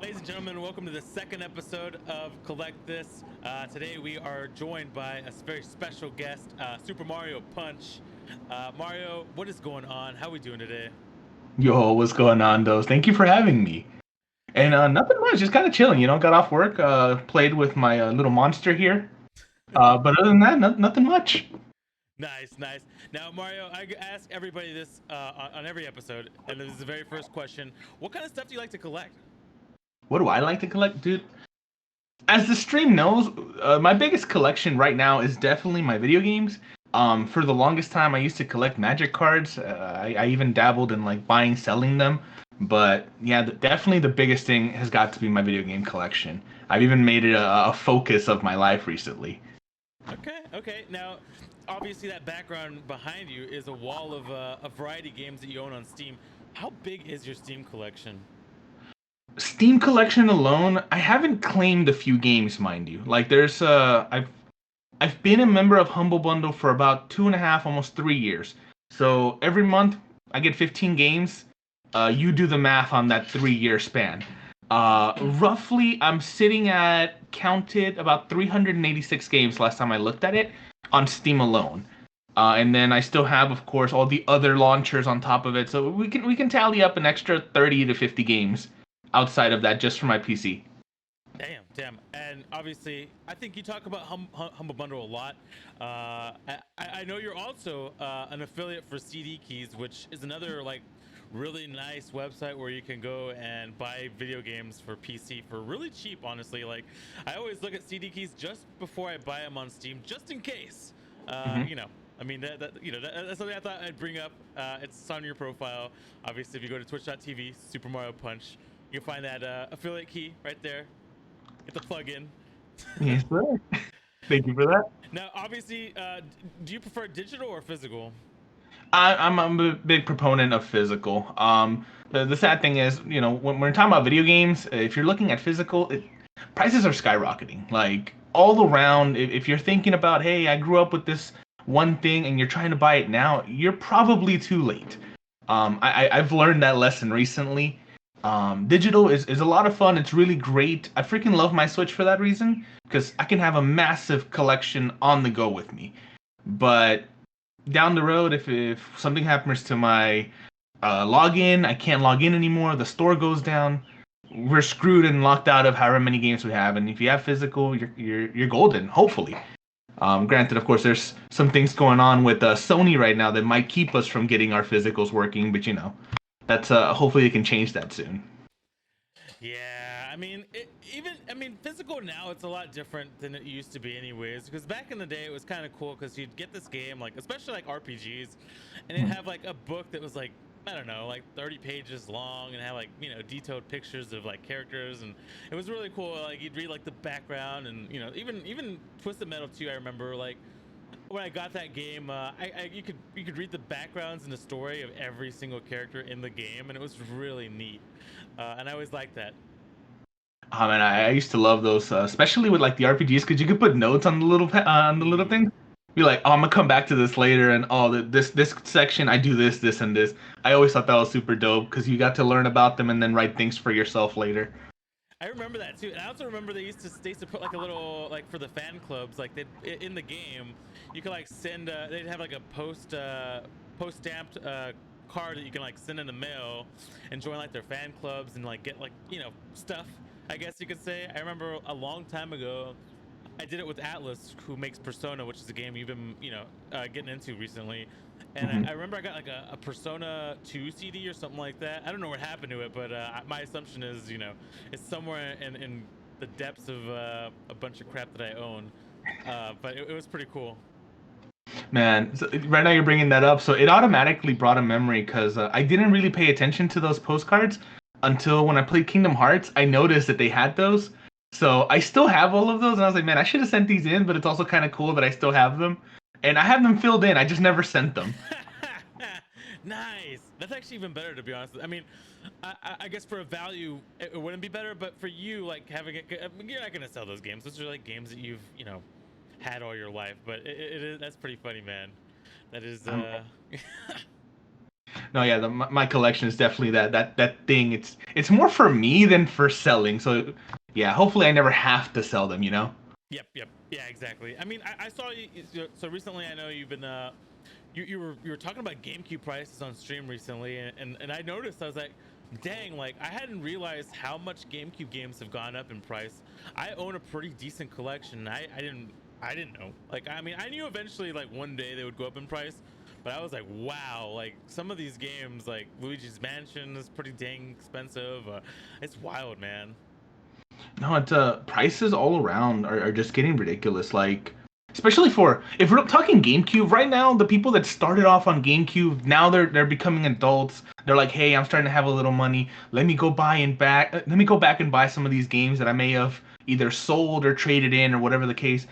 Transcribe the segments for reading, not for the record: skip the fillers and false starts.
Ladies and gentlemen, welcome to the second episode of Collect This. Today we are joined by a very special guest, Super Mario Punch. Mario, what is going on? How are we doing today? Yo, what's going on, those? Thank you for having me. And Hey, nothing much, just kind of chilling. Got off work, played with my little monster here. But other than that, nothing much. nice, nice. Now, Mario, I ask everybody this on every episode, and this is the very first question. What kind of stuff do you like to collect? What do I like to collect, dude? As the stream knows, my biggest collection right now is definitely my video games. For the longest time, I used to collect magic cards. I even dabbled in like buying, selling them. But yeah, definitely the biggest thing has got to be my video game collection. I've even made it a focus of my life recently. Okay, okay. Now, obviously, that background behind you is a wall of a variety of games that you own on Steam. How big is your Steam collection? Steam collection alone, I haven't claimed a few games, mind you. Like there's I've been a member of Humble Bundle for about 2.5, almost 3 years. So every month I get 15 games. You do the math on that 3 year span. Roughly, I'm sitting at counted about 386 games last time I looked at it on Steam alone. And then I still have, of course, all the other launchers on top of it. So we can tally up an extra 30 to 50 games outside of that just for my PC. Damn, damn. And obviously, I think you talk about Humble Bundle a lot. I know you're also an affiliate for CD Keys, which is another like really nice website where you can go and buy video games for PC for really cheap, honestly. Like, I always look at CD Keys just before I buy them on Steam, just in case. Hmm. You know, I mean, that's something I thought I'd bring up. It's on your profile. Obviously, if you go to twitch.tv, Super Mario Punch, you can find that affiliate key right there. Get the plug in. Yes, sir. Thank you for that. Now, obviously, do you prefer digital or physical? I'm a big proponent of physical. The sad thing is, when we're talking about video games, if you're looking at physical, prices are skyrocketing. Like all around, if you're thinking about, hey, I grew up with this one thing and you're trying to buy it now, you're probably too late. I've learned that lesson recently. Digital is a lot of fun. It's really great. I freaking love my Switch for that reason because I can have a massive collection on the go with me. But down the road, if something happens to my login, I can't log in anymore. The store goes down. We're screwed and locked out of however many games we have. And if you have physical, you're golden. Hopefully. Granted, of course, there's some things going on with Sony right now that might keep us from getting our physicals working. But that's hopefully they can change that soon. Yeah, I mean, physical now it's a lot different than it used to be, anyways. Because back in the day, it was kind of cool because you'd get this game, like especially like RPGs, and it'd have like a book that was like I don't know, like 30 pages long, and had like detailed pictures of like characters, and it was really cool. Like you'd read like the background, and even Twisted Metal 2. I remember like when I got that game, you could read the backgrounds and the story of every single character in the game, and it was really neat. And I always liked that. Man, I used to love those, especially with like the RPGs, because you could put notes on the on the little Yeah. thing. Be like, oh, I'm gonna come back to this later, and oh, this section I do this, and this. I always thought that was super dope because you got to learn about them and then write things for yourself later. I remember that too, and I also remember they used to put like a little like for the fan clubs, like they in the game, you could like send they'd have like a post stamped card that you can like send in the mail and join like their fan clubs and like get like stuff. I guess you could say. I remember a long time ago, I did it with Atlas, who makes Persona, which is a game you've been getting into recently. And Hmm. I remember I got like a Persona 2 CD or something like that. I don't know what happened to it, but my assumption is, it's somewhere in the depths of a bunch of crap that I own. But it was pretty cool. Man, so right now you're bringing that up, so it automatically brought a memory because I didn't really pay attention to those postcards until when I played Kingdom Hearts. I noticed that they had those, so I still have all of those, and I was like, man, I should have sent these in, but it's also kind of cool that I still have them, and I have them filled in. I just never sent them. Nice. That's actually even better, to be honest. I mean, I guess for a value, it wouldn't be better, but for you, like having it, I mean, you're not gonna sell those games. Those are like games that you've, had all your life. But it is that's pretty funny, man. That is. Um, No, yeah, my collection is definitely that thing. It's more for me than for selling. So yeah, hopefully I never have to sell them. You know. Yep. Yeah, exactly. I mean, I saw you. So recently, I know you've been you were talking about GameCube prices on stream recently, and I noticed. I was like, dang, like I hadn't realized how much GameCube games have gone up in price. I own a pretty decent collection. I didn't know. Like, I mean, I knew eventually, like one day they would go up in price, but I was like, wow, like some of these games, like Luigi's Mansion, is pretty dang expensive. It's wild, man. No, it's prices all around are just getting ridiculous. Like, especially for if we're talking GameCube right now, the people that started off on GameCube now they're becoming adults. They're like, hey, I'm starting to have a little money. Let me go back and buy some of these games that I may have either sold or traded in or whatever the case.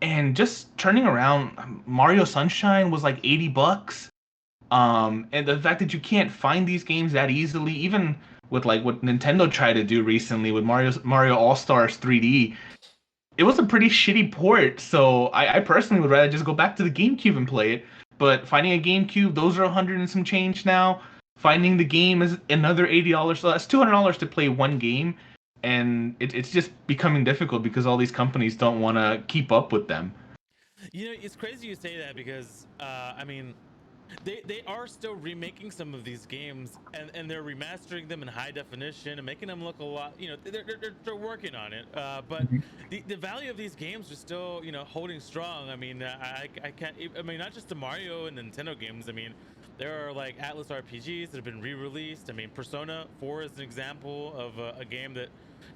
And just turning around, Mario Sunshine was like $80. And the fact that you can't find these games that easily, even with like what Nintendo tried to do recently with Mario All Stars 3D, it was a pretty shitty port. So I personally would rather just go back to the GameCube and play it. But finding a GameCube, those are 100 and some change now. Finding the game is another $80. So that's $200 to play one game, and it's just becoming difficult because all these companies don't want to keep up with them. You know, it's crazy you say that because I mean, they are still remaking some of these games, and they're remastering them in high definition and making them look a lot, you know, they're working on it, but the value of these games are still, you know, holding strong. I mean, I can't, I mean, not just the Mario and Nintendo games. I mean, there are like Atlas RPGs that have been re-released. I mean, Persona 4 is an example of a game that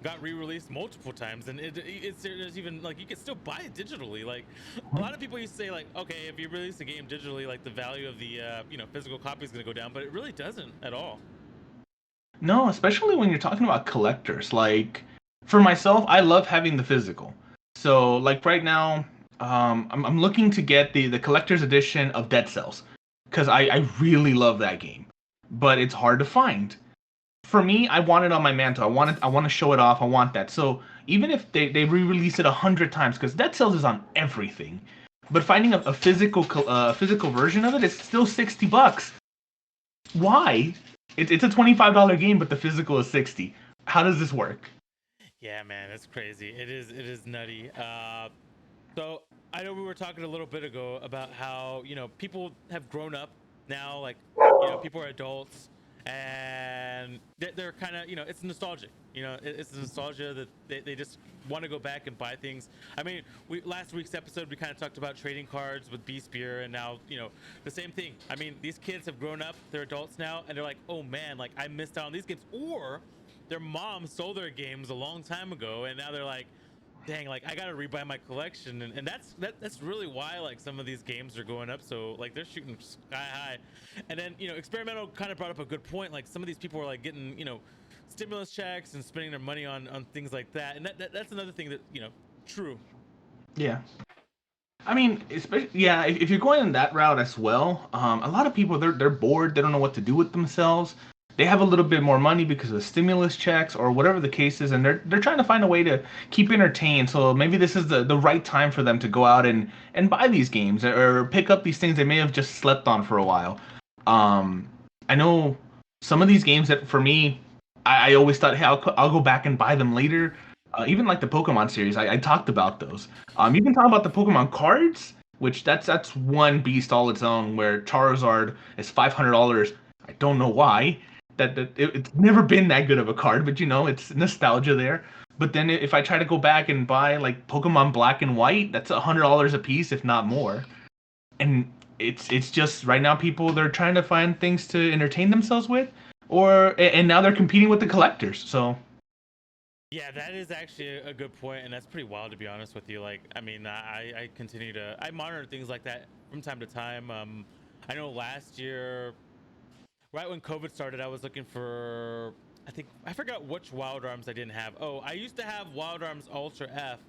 got re-released multiple times, and there's even like you can still buy it digitally. Like a lot of people used to say, like, okay, if you release a game digitally, like the value of the you know, physical copy is going to go down, but it really doesn't at all. No, especially when you're talking about collectors. Like, for myself, I love having the physical. So, like right now, I'm looking to get the collector's edition of Dead Cells because I really love that game, but it's hard to find. For me, I want it on my mantle. I want to show it off. I want that. So even if they re-release it 100 times, because Dead Cells is on everything, but finding a physical version of it is still $60. Why? It's a $25 game, but the physical is 60. How does this work? Yeah, man, it's crazy. It is nutty. So I know we were talking a little bit ago about how, you know, people have grown up now, like, you know, people are adults, and they're kind of, you know, it's nostalgic. You know, it's nostalgia that they just want to go back and buy things. I mean, we last week's episode we kind of talked about trading cards with B Spear, and now, you know, the same thing. I mean, these kids have grown up, they're adults now, and they're like, oh man, like I missed out on these games, or their mom sold their games a long time ago, and now they're like, dang, like I gotta rebuy my collection, and that's really why like some of these games are going up. So like they're shooting sky high. And then, you know, Experimental kind of brought up a good point. Like some of these people are like getting, you know, stimulus checks and spending their money on things like that, and that's another thing that, you know, true. Yeah. I mean, especially yeah, if you're going in that route as well, a lot of people they're bored, they don't know what to do with themselves. They have a little bit more money because of stimulus checks or whatever the case is, and they're trying to find a way to keep entertained. So maybe this is the right time for them to go out and buy these games or pick up these things they may have just slept on for a while. Um, I know some of these games that for me, I always thought, hey, I'll go back and buy them later. Even like the Pokemon series, I talked about those. You can talk about the Pokemon cards, which that's one beast all its own. Where Charizard is $500. I don't know why. It's never been that good of a card, but you know it's nostalgia there. But then if I try to go back and buy like Pokemon Black and White, that's $100 a piece, if not more. And it's just right now people they're trying to find things to entertain themselves with, or and now they're competing with the collectors. So Yeah, that is actually a good point, and that's pretty wild to be honest with you. Like, I mean, I continue to I monitor things like that from time to time. I know last year, right when COVID started, I was looking for, I think I forgot which Wild Arms I didn't have. Oh, I used to have Wild Arms Ultra F.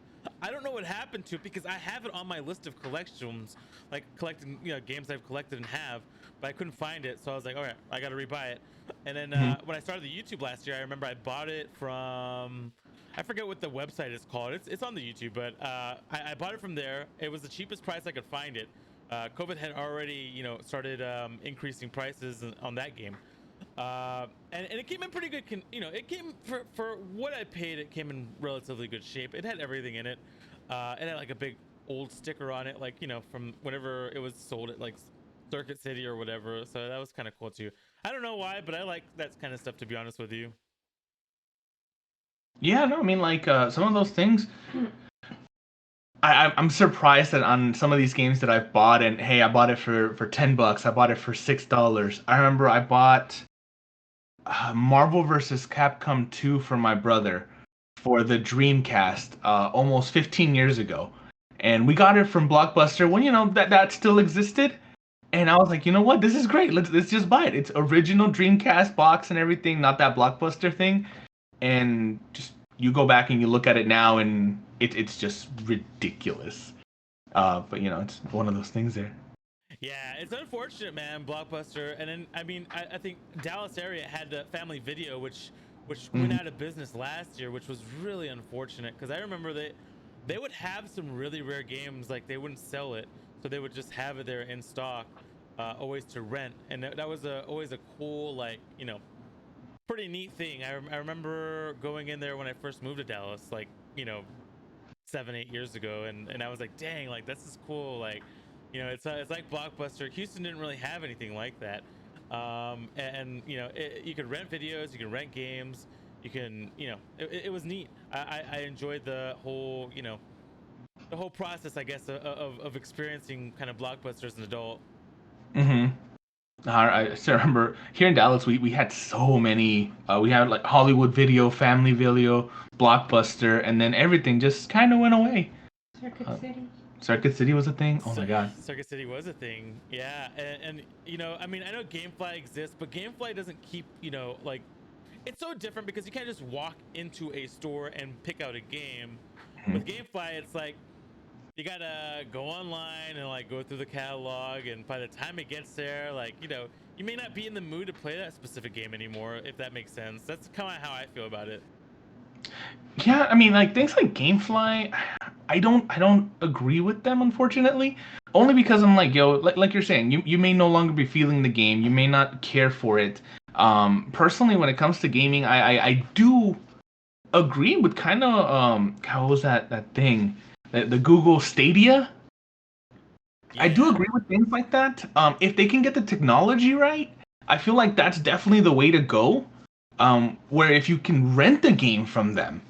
I don't know what happened to it because I have it on my list of collections, like collecting, you know, games I've collected and have, but I couldn't find it. So I was like, all right, I got to rebuy it. And then when I started the YouTube last year, I remember I bought it from, I forget what the website is called. It's on the YouTube, but I bought it from there. It was the cheapest price I could find it COVID had already, started increasing prices on that game, and it came in pretty good. It came for what I paid. It came in relatively good shape. It had everything in it. It had like a big old sticker on it, like from whenever it was sold at like Circuit City or whatever. So that was kind of cool too. I don't know why, but I like that kind of stuff, to be honest with you. Yeah, no, I mean, like some of those things. I'm surprised that on some of these games that I've bought, and hey, I bought it for $10. I bought it for $6. I remember I bought Marvel vs. Capcom 2 for my brother for the Dreamcast almost 15 years ago, and we got it from Blockbuster when that still existed. And I was like, you know what, this is great. Let's just buy it. It's original Dreamcast box and everything, not that Blockbuster thing. And just you go back and you look at it now, and it's just ridiculous. But it's one of those things there. Yeah, it's unfortunate, man. Blockbuster, and then I think Dallas area had the Family Video, which went out of business last year, which was really unfortunate because I remember they would have some really rare games, like they wouldn't sell it, so they would just have it there in stock, always to rent, and that was always a cool, like, pretty neat thing. I remember going in there when I first moved to Dallas, like 7-8 years ago, and I was like, dang, like this is cool, like it's like Blockbuster. Houston didn't really have anything like that, and you could rent videos, you can rent games, you can it was neat. I enjoyed the whole the whole process, I guess, of experiencing kind of Blockbuster as an adult. I still remember here in Dallas, we had so many. We had like Hollywood Video, Family Video, Blockbuster, and then everything just kind of went away. Circuit City. Circuit City was a thing. Oh my god. Circuit City was a thing. Yeah, and I know GameFly exists, but GameFly doesn't keep like, it's so different because you can't just walk into a store and pick out a game. With GameFly, it's like you gotta go online and like go through the catalog, and by the time it gets there, like you may not be in the mood to play that specific game anymore, if that makes sense. That's kind of how I feel about it. Yeah, I mean, like things like GameFly, I don't agree with them, unfortunately. Only because I'm like, like you're saying, you may no longer be feeling the game, you may not care for it. Personally, when it comes to gaming, I do agree with kind of how was that thing, the Google Stadia. Yeah. I do agree with things like that. If they can get the technology right, I feel like that's definitely the way to go. Where if you can rent the game from them,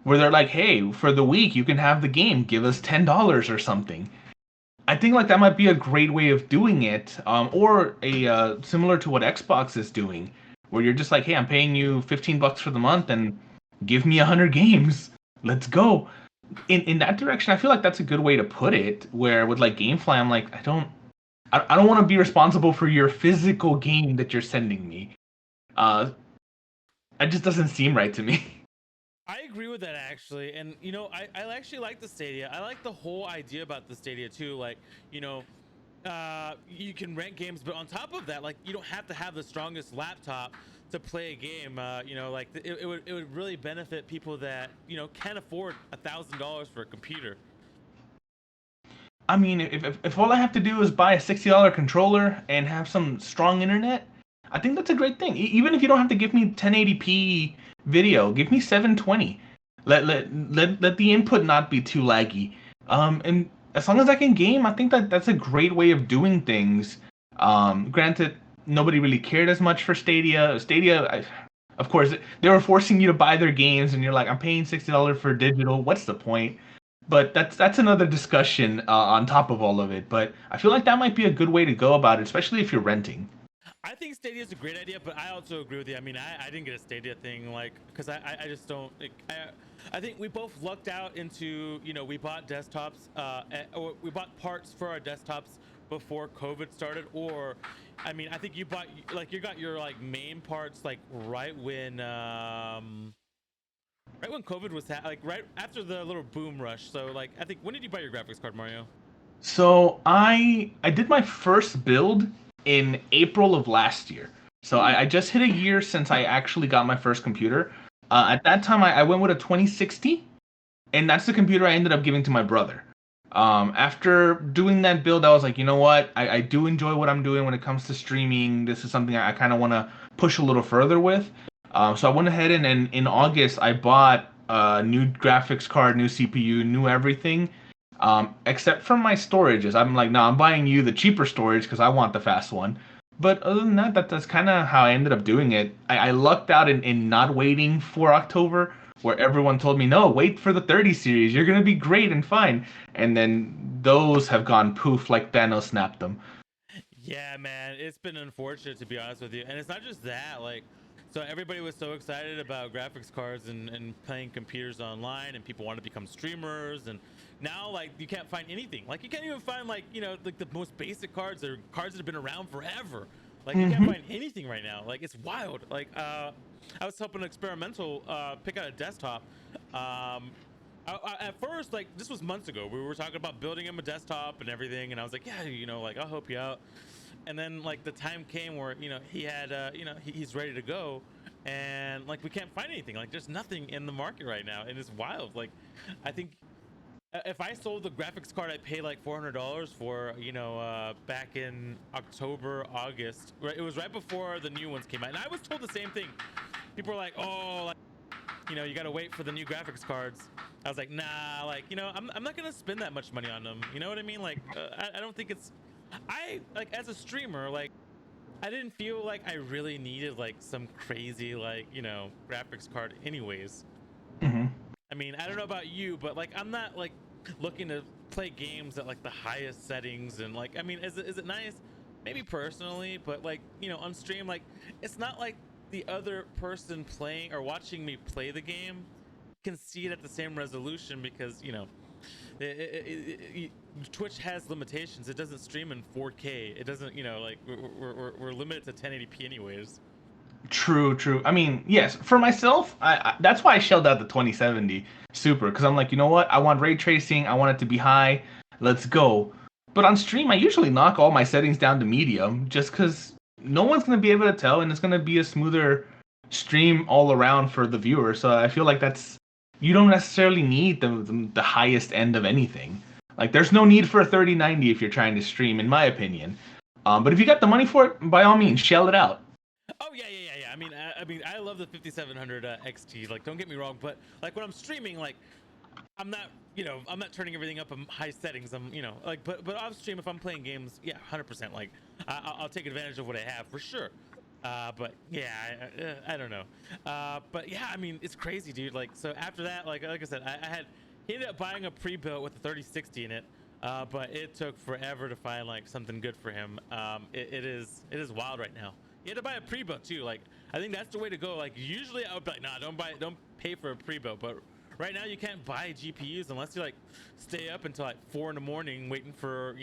where they're like, hey, for the week you can have the game, give us $10 or something. I think like that might be a great way of doing it, or a similar to what Xbox is doing, where you're just like, hey, I'm paying you $15 for the month and give me 100 games. Let's go. In that direction, I feel like that's a good way to put it. Where with like GameFly, I'm like, I don't want to be responsible for your physical game that you're sending me. It just doesn't seem right to me. I agree with that, actually. And I actually like the Stadia. I like the whole idea about the Stadia too. Like, you can rent games, but on top of that, like, you don't have to have the strongest laptop to play a game. Like it would really benefit people that can't afford $1,000 for a computer. I mean, if all I have to do is buy a $60 controller and have some strong internet, I think that's a great thing. Even if you don't have to give me 1080p video, give me 720. Let the input not be too laggy. And as long as I can game, I think that's a great way of doing things. Granted, nobody really cared as much for Stadia. Of course, they were forcing you to buy their games, and you're like, I'm paying $60 for digital. What's the point? But that's another discussion on top of all of it. But I feel like that might be a good way to go about it, especially if you're renting. I think Stadia is a great idea, but I also agree with you. I mean, I didn't get a Stadia thing, like, because I just don't. Like, I think we both lucked out into, we bought desktops, or we bought parts for our desktops before COVID started, or, I mean, I think you got your like main parts like right when COVID was like right after the little boom rush. So like, I think, when did you buy your graphics card, Mario? So I did my first build in April of last year. So I just hit a year since I actually got my first computer. At that time, I went with a 2060, and that's the computer I ended up giving to my brother. After doing that build, I was like, you know what? I do enjoy what I'm doing when it comes to streaming. This is something I kind of want to push a little further with. So I went ahead and in August I bought a new graphics card, new CPU, new everything. Except for my storages. I'm like, no, I'm buying you the cheaper storage because I want the fast one. But other than that, that's kind of how I ended up doing it. I lucked out in not waiting for October, where everyone told me, no, wait for the 30 series. You're going to be great and fine. And then those have gone poof like Thanos snapped them. Yeah, man, it's been unfortunate to be honest with you, and it's not just that. Like, so everybody was so excited about graphics cards and playing computers online, and people want to become streamers, and now like you can't find anything. Like you can't even find like like the most basic cards or cards that have been around forever. Like you can't find anything right now. Like it's wild. Like I was helping experimental pick out a desktop. At first, like this was months ago, we were talking about building him a desktop and everything, and I was like, yeah, like I'll help you out. And then like the time came where he had he's ready to go, and like we can't find anything. Like there's nothing in the market right now, and it's wild. Like I think if I sold the graphics card I paid like $400 for, back in October, August, right? It was right before the new ones came out, and I was told the same thing. People were like, oh, like, you got to wait for the new graphics cards. I was like, nah, like, I'm not gonna spend that much money on them. You know what I mean? Like, I don't think it's, like as a streamer, like I didn't feel like I really needed like some crazy like graphics card anyways. I mean, I don't know about you, but like I'm not like looking to play games at like the highest settings, and like I mean, is it nice? Maybe personally, but like on stream, like it's not like the other person playing or watching me play the game can see it at the same resolution, because Twitch has limitations. It doesn't stream in 4K. It doesn't, like we're limited to 1080p anyways. True. I mean, yes, for myself, I that's why I shelled out the 2070 Super, because I'm like, you know what? I want ray tracing. I want it to be high. Let's go. But on stream, I usually knock all my settings down to medium, just because no one's gonna be able to tell, and it's gonna be a smoother stream all around for the viewer. So I feel like you don't necessarily need the highest end of anything. Like there's no need for a 3090 if you're trying to stream, in my opinion. But if you got the money for it, by all means, shell it out. Oh yeah. I mean, I love the 5700 XT. Like, don't get me wrong, but like when I'm streaming, like I'm not, I'm not turning everything up in high settings. I'm, like, but off stream, if I'm playing games, yeah, 100%. Like, I'll take advantage of what I have for sure. But yeah, I don't know. But yeah, I mean, it's crazy, dude. Like, so after that, like I said, he ended up buying a pre-built with the 3060 in it. But it took forever to find like something good for him. It is wild right now. You had to buy a pre-built too. Like, I think that's the way to go. Like, usually I would be like, nah, don't pay for a pre-built. But right now you can't buy GPUs unless you like stay up until like 4 in the morning waiting for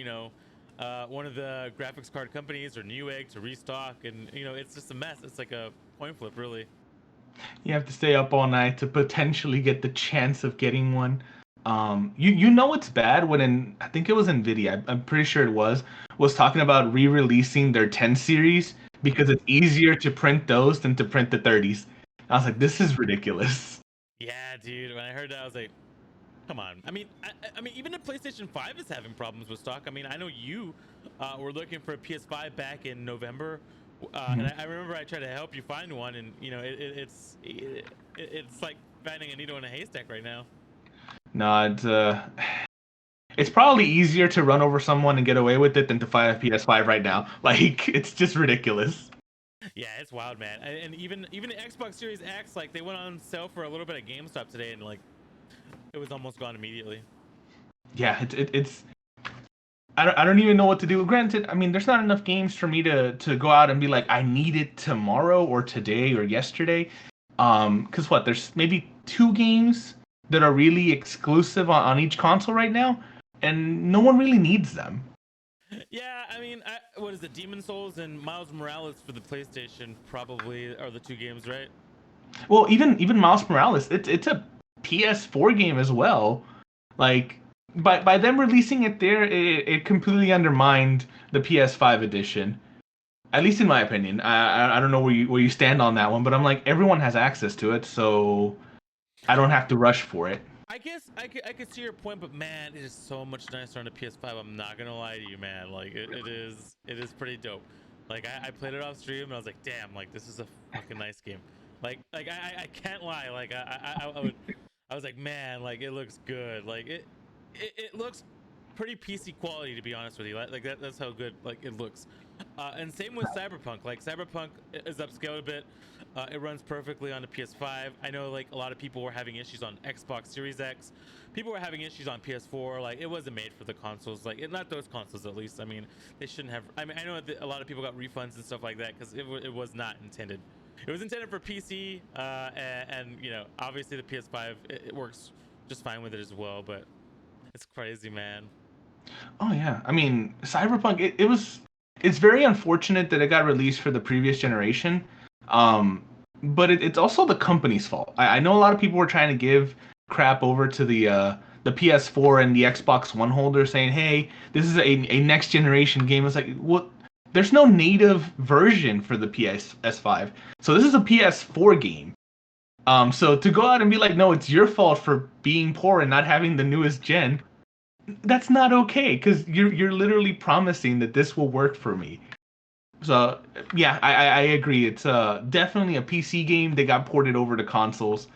one of the graphics card companies or Newegg to restock, and it's just a mess. It's like a coin flip, really. You have to stay up all night to potentially get the chance of getting one. You know it's bad when I think it was Nvidia, I'm pretty sure it was talking about re-releasing their 10 series because it's easier to print those than to print the 30s. I was like, this is ridiculous. Yeah, dude. When I heard that, I was like, come on. I mean, I mean, even the PlayStation 5 is having problems with stock. I mean, I know you were looking for a PS5 back in November, and I remember I tried to help you find one, and it's like finding a needle in a haystack right now. No, it's probably easier to run over someone and get away with it than to find a PS5 right now. Like, it's just ridiculous. Yeah, it's wild, man. And even the Xbox Series X, like they went on sale for a little bit at GameStop today, and like it was almost gone immediately. Yeah, it's I don't even know what to do. Granted, I mean, there's not enough games for me to go out and be like, I need it tomorrow or today or yesterday. Because what, there's maybe 2 games that are really exclusive on each console right now, and no one really needs them. Yeah, I mean, what is it? Demon Souls and Miles Morales for the PlayStation probably are the 2 games, right? Well, even Miles Morales, it's a PS4 game as well. Like, by them releasing it there, it completely undermined the PS5 edition. At least in my opinion. I don't know where you stand on that one, but I'm like, everyone has access to it, so I don't have to rush for it. guess I could see your point, but man, it is so much nicer on the PS5. I'm not gonna lie to you, man. Like it is pretty dope. Like I played it off stream and I was like, damn, like this is a fucking nice game. Like I can't lie. Like I was like, man, like it looks good. Like it looks pretty PC quality, to be honest with you. Like that's how good like it looks. And same with Cyberpunk. Like Cyberpunk is upscaled a bit. It runs perfectly on the PS5. I know like a lot of people were having issues on Xbox Series X. People were having issues on PS4. Like it wasn't made for the consoles. Like not those consoles at least. I mean, they shouldn't have. I mean, I know that a lot of people got refunds and stuff like that because it was not intended. It was intended for PC, and you know, obviously the PS5 it works just fine with it as well. But it's crazy, man. Oh yeah, I mean, Cyberpunk. It's very unfortunate that it got released for the previous generation. But it's also the company's fault. I know a lot of people were trying to give crap over to the PS4 and the Xbox One holder, saying, "Hey, this is a next generation game." It's like, what? There's no native version for the PS5, so this is a PS4 game. So to go out and be like, "No, it's your fault for being poor and not having the newest gen," that's not okay, because you're literally promising that this will work for me. So yeah, I agree. It's definitely a PC game. They got ported over to consoles.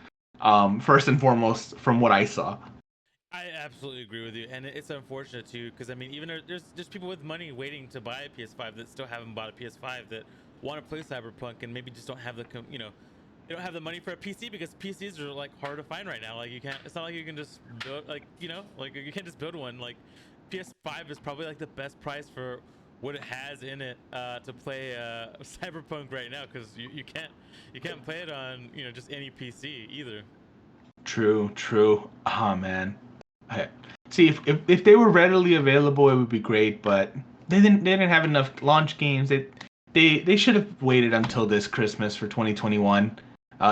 First and foremost, from what I saw. I absolutely agree with you, and it's unfortunate too, because I mean, even there's people with money waiting to buy a PS5 that still haven't bought a PS5 that want to play Cyberpunk and maybe just don't have the they don't have the money for a PC because PCs are like hard to find right now. Like you can't. It's not like you can just build like like you can't just build one. Like PS5 is probably like the best price for what it has in it to play Cyberpunk right now, because you can't play it on just any PC either. True. Oh man. See, if they were readily available, it would be great. But they didn't have enough launch games. They should have waited until this Christmas for 2021,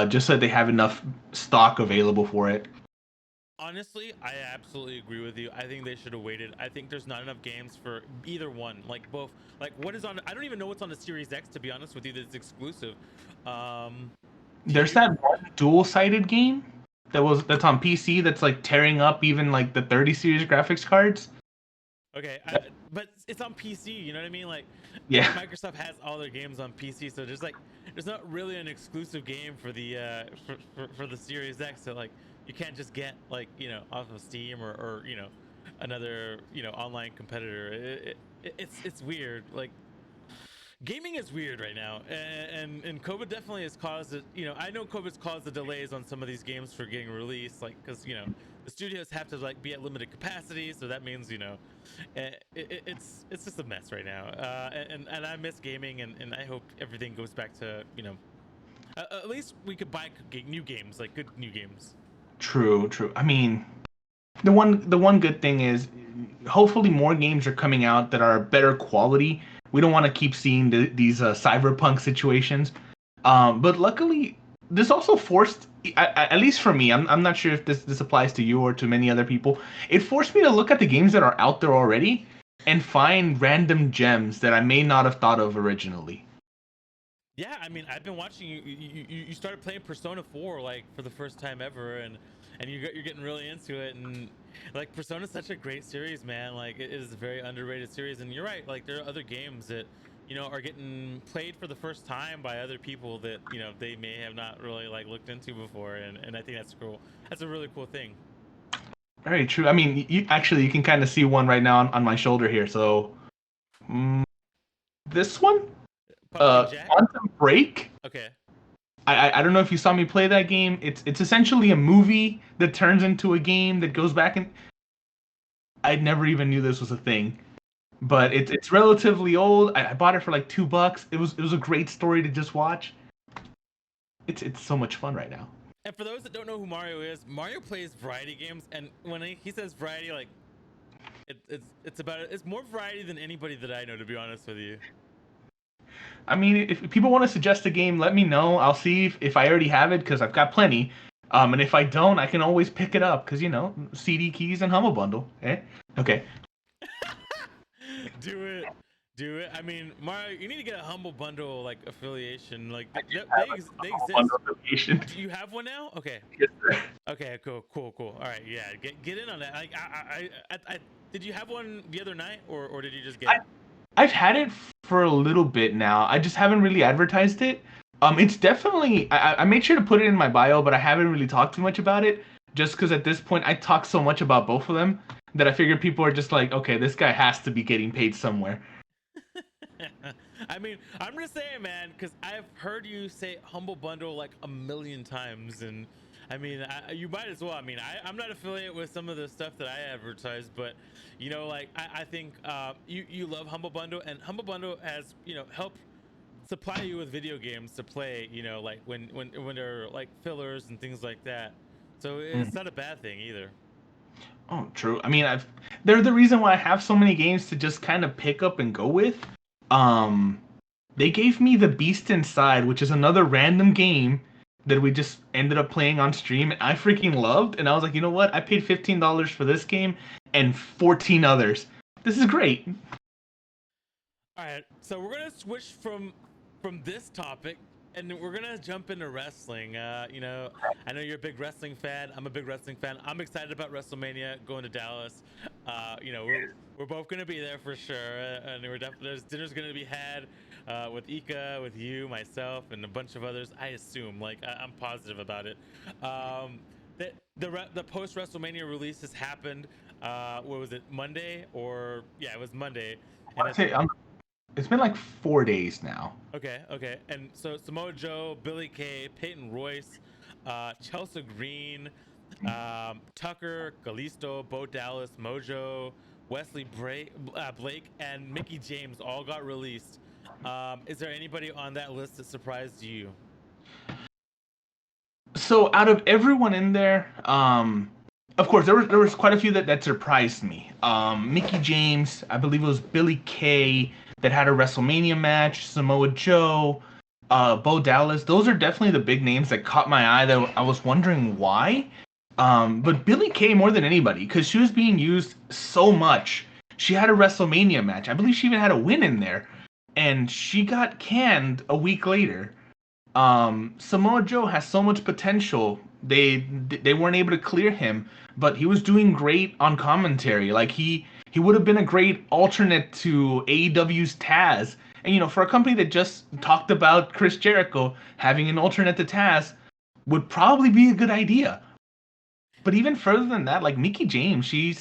just so they have enough stock available for it. Honestly, I absolutely agree with you. I think they should have waited. I think there's not enough games for either one. Like both. Like what is on? I don't even know what's on the Series X, to be honest with you. That's exclusive. There's that one dual-sided game that's on PC that's like tearing up even like the 30 series graphics cards. Okay, but it's on PC. You know what I mean? Like, yeah, Microsoft has all their games on PC, so there's not really an exclusive game for the for the Series X. So like, you can't just get like off of Steam or another online competitor. It's weird. Like, gaming is weird right now, and COVID definitely has caused it. I know COVID's caused the delays on some of these games for getting released, like because the studios have to like be at limited capacity, so that means it's just a mess right now. And I miss gaming, and I hope everything goes back to at least we could buy new games, like good new games. True. I mean, the one good thing is hopefully more games are coming out that are better quality. We don't want to keep seeing these cyberpunk situations. But luckily, this also forced, at least for me, I'm not sure if this applies to you or to many other people. It forced me to look at the games that are out there already and find random gems that I may not have thought of originally. Yeah, I mean, I've been watching you. You started playing Persona 4 like for the first time ever, and you're getting really into it. And like Persona's such a great series, man. Like it is a very underrated series. And you're right. Like there are other games that are getting played for the first time by other people that they may have not really like looked into before. And I think that's cool. That's a really cool thing. Very true. I mean, you can kind of see one right now on my shoulder here. So this one. Quantum Break. Okay. I don't know if you saw me play that game. It's essentially a movie that turns into a game that goes back and I never even knew this was a thing. But it's relatively old. I bought it for like $2. It was a great story to just watch. It's so much fun right now. And for those that don't know who Mario is, Mario plays variety games, and when he says variety, like it's more variety than anybody that I know, to be honest with you. I mean, if people want to suggest a game, let me know. I'll see if I already have it, because I've got plenty. And if I don't, I can always pick it up, because, CD keys and Humble Bundle. Eh? Okay. Do do it. I mean, Mario, you need to get a Humble Bundle like affiliation. Like I do they, have they, they a exist. bundle affiliation. Do you have one now? Okay. Yes, sir. Okay. Cool. All right. Yeah. Get in on that. Like I did you have one the other night, or did you just get it? I've had it for a little bit now. I just haven't really advertised it. It's definitely. I made sure to put it in my bio, but I haven't really talked too much about it. Just because at this point I talk so much about both of them that I figure people are just like, okay, this guy has to be getting paid somewhere. I mean, I'm just saying, man, because I've heard you say Humble Bundle like a million times, and I mean, you might as well. I mean, I'm not affiliated with some of the stuff that I advertise, but you know, like I think you love Humble Bundle, and Humble Bundle has helped supply you with video games to play. You know, like when there are like fillers and things like that. So it's not a bad thing either. Oh, true. I mean, they're the reason why I have so many games to just kind of pick up and go with. Um, they gave me The Beast Inside, which is another random game that we just ended up playing on stream, and I freaking loved. And I was like, you know what? I paid $15 for this game and 14 others. This is great. All right, so we're gonna switch from this topic, and we're gonna jump into wrestling. You know, I know you're a big wrestling fan. I'm a big wrestling fan. I'm excited about WrestleMania going to Dallas. You know, we're both gonna be there for sure, and we're definitely there's dinner's gonna be had with Ika, with you, myself, and a bunch of others. I assume, like, I'm positive about it. The post WrestleMania release has happened. What was it, Monday? Or yeah, it was Monday. And I'd say it's been like 4 days now. Okay. And so Samoa Joe, Billy Kay, Peyton Royce, Chelsea Green, Tucker, Kalisto, Bo Dallas, Mojo, Wesley Blake, and Mickey James all got released. Is there anybody on that list that surprised you? So out of everyone in there, of course there was quite a few that surprised me. Mickey James, I believe it was Billy Kay that had a WrestleMania match, Samoa Joe, Bo Dallas. Those are definitely the big names that caught my eye. That I was wondering why. But Billy Kay more than anybody, because she was being used so much. She had a WrestleMania match. I believe she even had a win in there, and she got canned a week later. Samoa Joe has so much potential. They weren't able to clear him, but he was doing great on commentary. Like he would have been a great alternate to AEW's Taz. And for a company that just talked about Chris Jericho, having an alternate to Taz would probably be a good idea. But even further than that, like Mickey James, she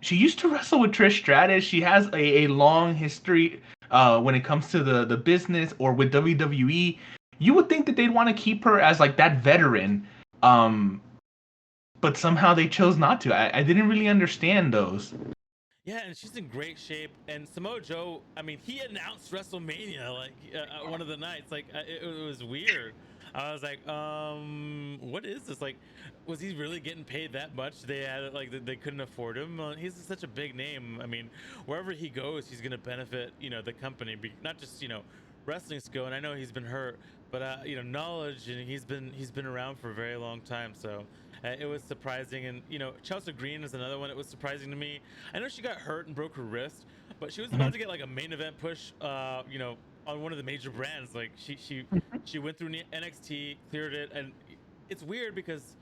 used to wrestle with Trish Stratus. She has a long history when it comes to the business or with WWE. You would think that they'd want to keep her as like that veteran, but somehow they chose not to. I didn't really understand those. Yeah, and she's in great shape. And Samoa Joe, I mean, he announced WrestleMania like one of the nights. Like it was weird. I was like, what is this? Like, was he really getting paid that much? They had they couldn't afford him. He's such a big name. I mean, wherever he goes, he's gonna benefit the company, not just wrestling skill. And I know he's been hurt, but knowledge, and he's been around for a very long time. So it was surprising. And Chelsea Green is another one that was surprising to me. I know she got hurt and broke her wrist, but she was about to get like a main event push on one of the major brands. Like she went through NXT, cleared it, and it's weird because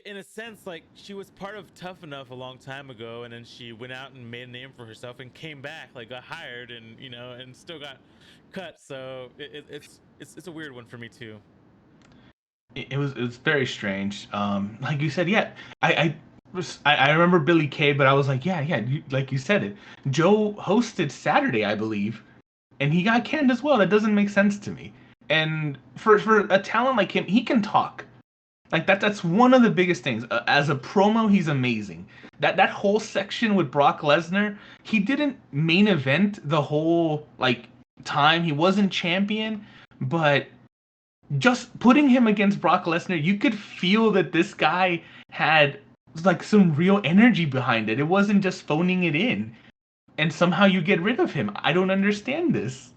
in a sense, like, she was part of Tough Enough a long time ago, and then she went out and made a name for herself and came back, like got hired, and and still got cut. So it's a weird one for me too. It was very strange. Like you said, yeah, I remember Billy Kay, but I was like, yeah, like you said it. Joe hosted Saturday, I believe, and he got canned as well. That doesn't make sense to me. And for a talent like him, he can talk. Like that's one of the biggest things. As a promo, he's amazing. That whole section with Brock Lesnar, he didn't main event the whole time. He wasn't champion, but just putting him against Brock Lesnar, you could feel that this guy had like some real energy behind it. It wasn't just phoning it in. And somehow you get rid of him. I don't understand this.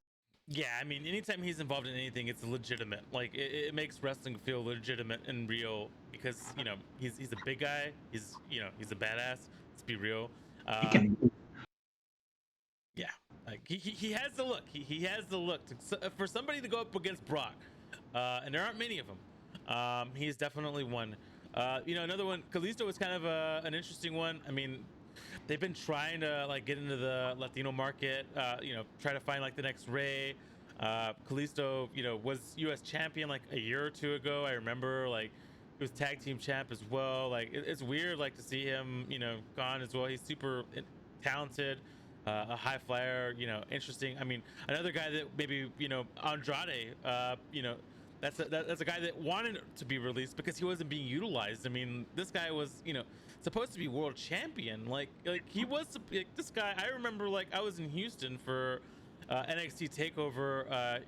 Yeah, I mean, anytime he's involved in anything, it's legitimate. Like it makes wrestling feel legitimate and real because he's a big guy. He's a badass. Let's be real. He can. Yeah. Like he has the look. He has the look for somebody to go up against Brock, and there aren't many of them. He's definitely one. Another one. Kalisto was kind of an interesting one. I mean, they've been trying to like get into the Latino market. Try to find like the next Ray. Kalisto, was U.S. champion like a year or two ago. I remember like he was tag team champ as well. Like it's weird like to see him, gone as well. He's super talented. A high flyer, interesting. I mean, another guy that maybe, Andrade, that's a guy that wanted to be released because he wasn't being utilized. I mean, this guy was, supposed to be world champion. Like he was this guy. I remember like I was in Houston for NXT Takeover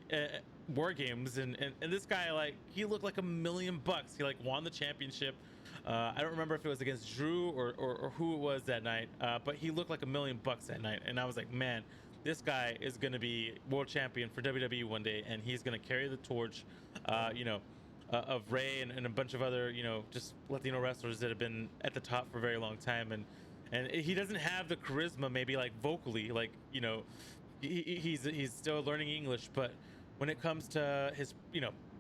War Games, and this guy like he looked like $1 million. He like won the championship. I don't remember if it was against Drew or who it was that night, but he looked like $1 million that night, and I was like, man, this guy is going to be world champion for WWE one day, and he's going to carry the torch, of Ray and a bunch of other, just Latino wrestlers that have been at the top for a very long time, and he doesn't have the charisma, maybe like vocally, like he's still learning English, but when it comes to his,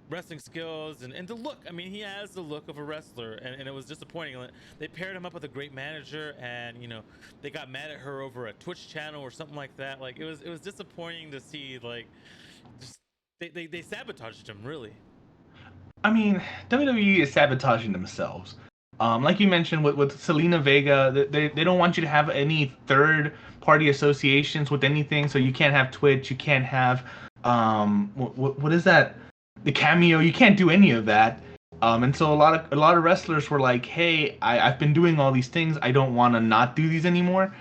wrestling skills and the look, I mean, he has the look of a wrestler, and it was disappointing. They paired him up with a great manager, and they got mad at her over a Twitch channel or something like that. Like it was disappointing to see, like, just they sabotaged him, really. I mean, WWE is sabotaging themselves. Like you mentioned with Selena Vega, they don't want you to have any third party associations with anything, so you can't have Twitch, you can't have what is that? The Cameo, you can't do any of that. And so a lot of wrestlers were like, hey, I've been doing all these things, I don't want to not do these anymore.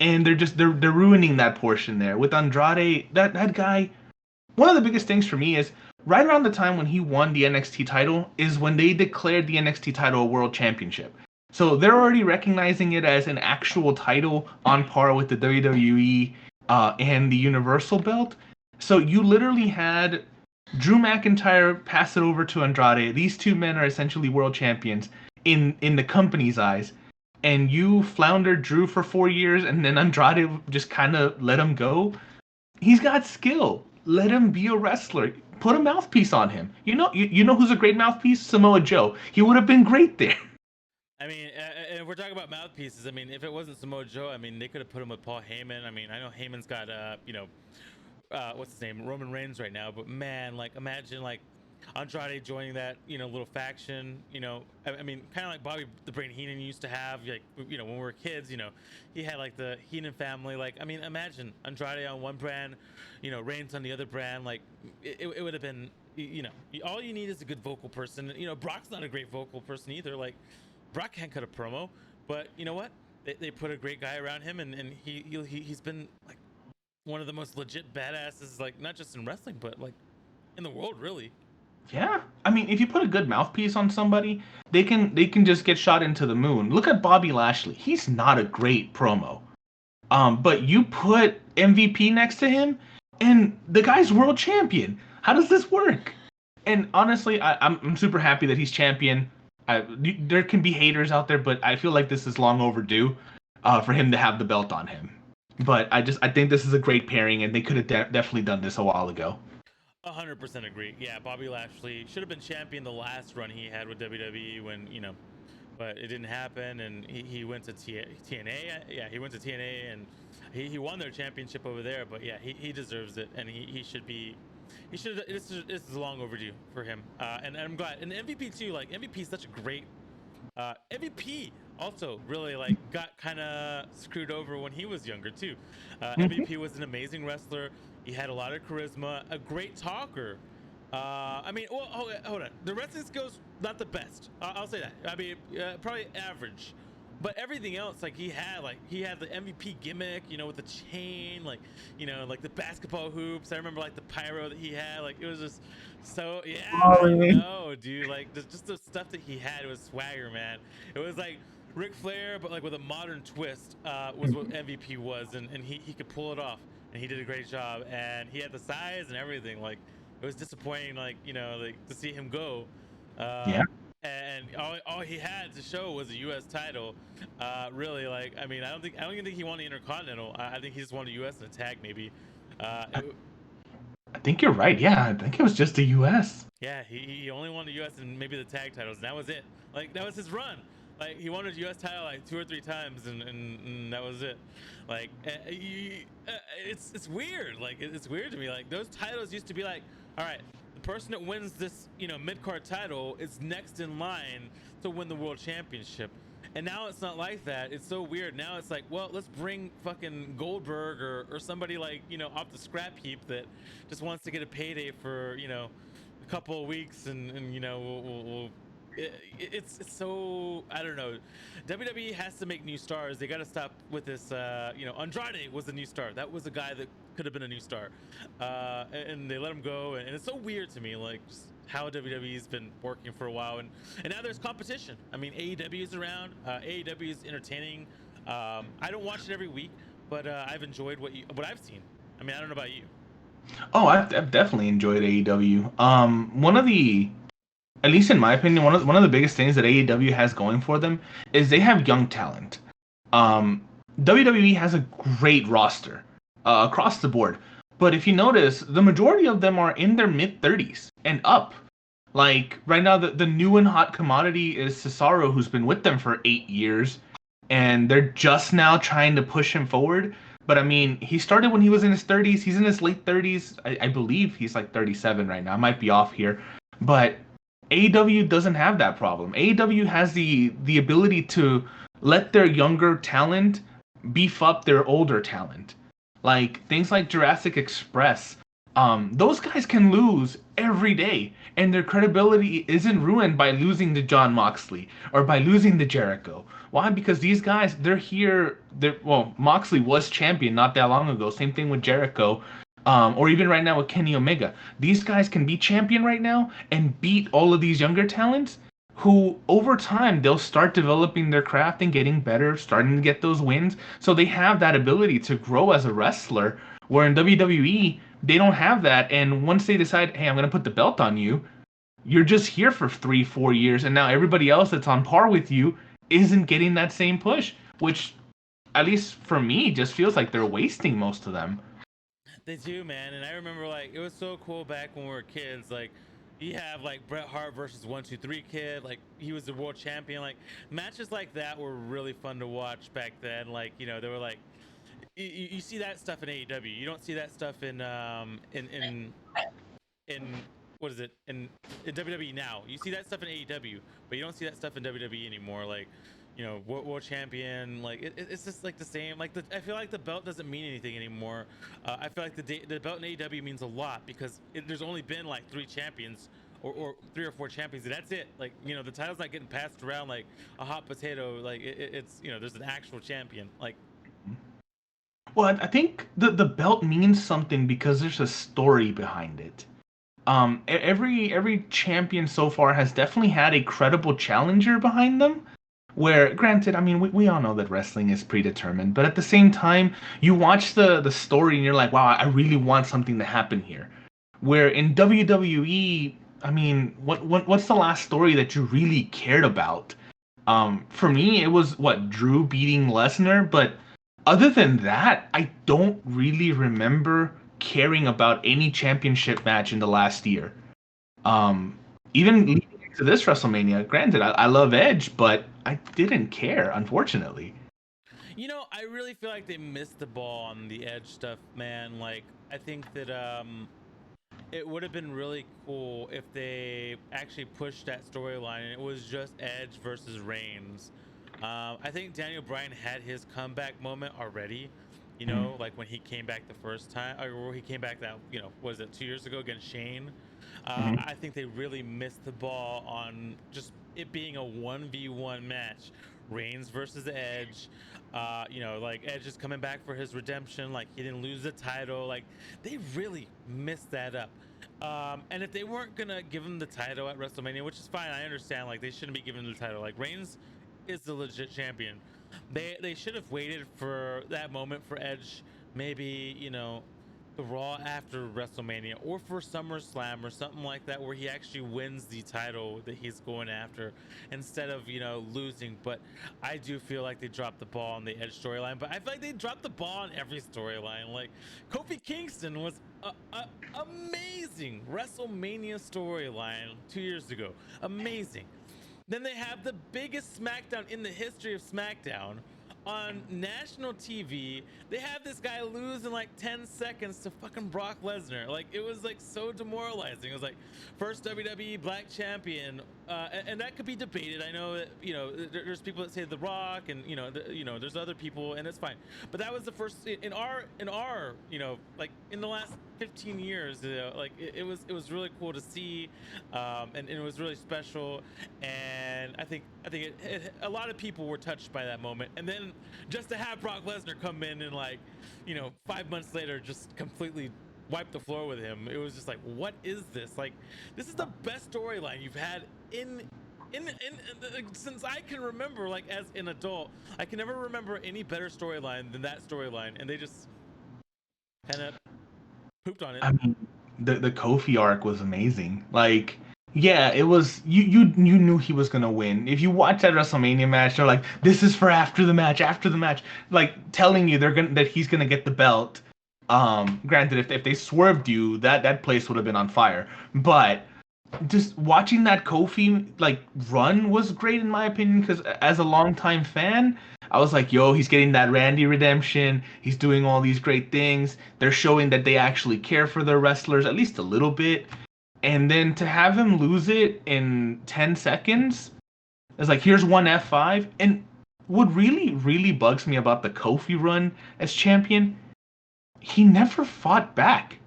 And they're ruining that portion there. With Andrade, that guy, one of the biggest things for me is right around the time when he won the NXT title is when they declared the NXT title a world championship. So they're already recognizing it as an actual title on par with the WWE and the Universal belt. So you literally had Drew McIntyre pass it over to Andrade. These two men are essentially world champions in the company's eyes. And you floundered Drew for 4 years, and then Andrade just kind of let him go. He's got skill. Let him be a wrestler. Put a mouthpiece on him. You know who's a great mouthpiece? Samoa Joe. He would have been great there. I mean, and if we're talking about mouthpieces, I mean, if it wasn't Samoa Joe, I mean, they could have put him with Paul Heyman. I mean, I know Heyman's got what's his name, Roman Reigns right now, but man, like imagine like Andrade joining that little faction. I mean, kind of like Bobby the Brain Heenan used to have, like when we were kids. He had like the Heenan family. Like, I mean, imagine Andrade on one brand, Reigns on the other brand. Like it would have been, all you need is a good vocal person. Brock's not a great vocal person either. Like Brock can't cut a promo, but you know what, they put a great guy around him, and he's been like one of the most legit badasses, like not just in wrestling, but like in the world, really. Yeah, I mean, if you put a good mouthpiece on somebody, they can just get shot into the moon. Look at Bobby Lashley; he's not a great promo, but you put MVP next to him, and the guy's world champion. How does this work? And honestly, I'm super happy that he's champion. There can be haters out there, but I feel like this is long overdue for him to have the belt on him. But I think this is a great pairing, and they could have definitely done this a while ago. 100% agree. Yeah, Bobby Lashley should have been champion the last run he had with WWE when, but it didn't happen, and he went to TNA. Yeah, he went to TNA, and he won their championship over there. But yeah, he deserves it, and he should be. This is long overdue for him, and I'm glad. And MVP too. Like MVP is such a great. MVP also really like got kind of screwed over when he was younger too. MVP was an amazing wrestler. He had a lot of charisma, a great talker. I mean, well, hold on. The wrestling skills not the best. I'll say that. I mean, probably average. But everything else, like he had the MVP gimmick, with the chain, like the basketball hoops. I remember like the pyro that he had, like it was just so no, dude, like just the stuff that he had was swagger, man. It was like Ric Flair, but like with a modern twist, was what MVP was, and he could pull it off, and he did a great job, and he had the size and everything. Like it was disappointing, like like to see him go. Yeah. and all he had to show was a U.S. title. Really, like, I mean, I don't even think he won the Intercontinental. I think he just won the U.S. and a tag maybe. I think you're right. Yeah, I think it was just the U.S. Yeah, he only won the U.S. and maybe the tag titles, and that was it. Like, that was his run. Like, he won his U.S. title like 2 or 3 times, and that was it. Like, it's weird. Like, it's weird to me. Like, those titles used to be like, all right, the person that wins this, mid-card title is next in line to win the world championship. And now it's not like that. It's so weird. Now it's like, well, let's bring fucking Goldberg or somebody like, off the scrap heap that just wants to get a payday for, a couple of weeks and it's so, I don't know. WWE has to make new stars. They got to stop with this. Andrade was the new star. That was a guy that could have been a new star, and they let him go. And it's so weird to me, like, just how WWE's been working for a while, and now there's competition. I mean, AEW is around. AEW is entertaining. I don't watch it every week, but I've enjoyed what I've seen. I mean, I don't know about you. Oh, I've definitely enjoyed AEW. One of the, at least in my opinion, one of the biggest things that AEW has going for them is they have young talent. WWE has a great roster across the board, but if you notice, the majority of them are in their mid-30s and up. Like right now, the new and hot commodity is Cesaro, who's been with them for 8 years, and they're just now trying to push him forward. But I mean, he started when he was in his 30s. He's in his late 30s. I believe he's like 37 right now. I might be off here, but AEW doesn't have that problem. AEW has the ability to let their younger talent beef up their older talent. Like things like Jurassic Express. Those guys can lose every day, and their credibility isn't ruined by losing to John Moxley or by losing to Jericho. Why? Because these guys, they're here. Well, Moxley was champion not that long ago. Same thing with Jericho, or even right now with Kenny Omega. These guys can be champion right now and beat all of these younger talents who over time they'll start developing their craft and getting better, starting to get those wins. So they have that ability to grow as a wrestler, where in WWE, they don't have that. And once they decide, hey, I'm going to put the belt on you, you're just here for 3-4 years. And now everybody else that's on par with you isn't getting that same push, which, at least for me, just feels like they're wasting most of them. They do, man. And I remember, like, it was so cool back when we were kids. Like, you have like Bret Hart versus 1-2-3 Kid. Like, he was the world champion. Like, matches like that were really fun to watch back then. Like, they were like, you see that stuff in AEW. You don't see that stuff in what is it in WWE now. You see that stuff in AEW, but you don't see that stuff in WWE anymore. Like, world champion. Like, it's just like the same. Like, I feel like the belt doesn't mean anything anymore. I feel like the belt in AEW means a lot because there's only been like 3 champions. Or 3 or 4 champions, and that's it. Like, the title's not getting passed around like a hot potato. Like, it's there's an actual champion. Like, well, I think the belt means something because there's a story behind it. Every champion so far has definitely had a credible challenger behind them. Where, granted, I mean, we all know that wrestling is predetermined, but at the same time, you watch the story and you're like, wow, I really want something to happen here. Where in WWE, I mean, what's the last story that you really cared about? For me, it was Drew beating Lesnar, but other than that, I don't really remember caring about any championship match in the last year. Even leading into this WrestleMania, granted, I love Edge, but I didn't care, unfortunately. I really feel like they missed the ball on the Edge stuff, man. Like, I think that it would have been really cool if they actually pushed that storyline and it was just Edge versus Reigns. I think Daniel Bryan had his comeback moment already. Like when he came back the first time, or he came back that, was it 2 years ago against Shane? I think they really missed the ball on just it being a 1v1 match, Reigns versus Edge. Like Edge is coming back for his redemption. Like, he didn't lose the title. Like, they really messed that up. And if they weren't gonna give him the title at WrestleMania, which is fine, I understand. Like, they shouldn't be giving him the title. Like, Reigns is the legit champion. They should have waited for that moment for Edge. Maybe the Raw after WrestleMania or for SummerSlam or something like that, where he actually wins the title that he's going after instead of, you know, losing. But I do feel like they dropped the ball on the Edge storyline, but I feel like they dropped the ball on every storyline. Like Kofi Kingston was a amazing WrestleMania storyline 2 years ago. Amazing. Then they have the biggest SmackDown in the history of SmackDown on national TV. They have this guy lose in like 10 seconds to fucking Brock Lesnar. Like, it was like so demoralizing. It was like first WWE Black Champion, and that could be debated. I know that, you know, there's people that say The Rock, and you know, there's other people, and it's fine. But that was the first in our, you know, like in the last 15 years. Like it was really cool to see, and it was really special. And I think a lot of people were touched by that moment. And then just to have Brock Lesnar come in and, like, you know, 5 months later just completely wipe the floor with him, it was just like, what is this? Like, this is the best storyline you've had in since I can remember. Like, as an adult, I can never remember any better storyline than that storyline, and they just kind of pooped on it. I mean, the Kofi arc was amazing. Like, yeah, it was. You knew he was gonna win. If you watch that WrestleMania match, they're like, "This is for after the match, like telling you that he's gonna get the belt. Granted, if they swerved you, that place would have been on fire. But just watching that Kofi like run was great in my opinion, because as a longtime fan, I was like, yo, he's getting that Randy redemption. He's doing all these great things. They're showing that they actually care for their wrestlers, at least a little bit. And then to have him lose it in 10 seconds, it's like, here's one F5. And what really, really bugs me about the Kofi run as champion, he never fought back.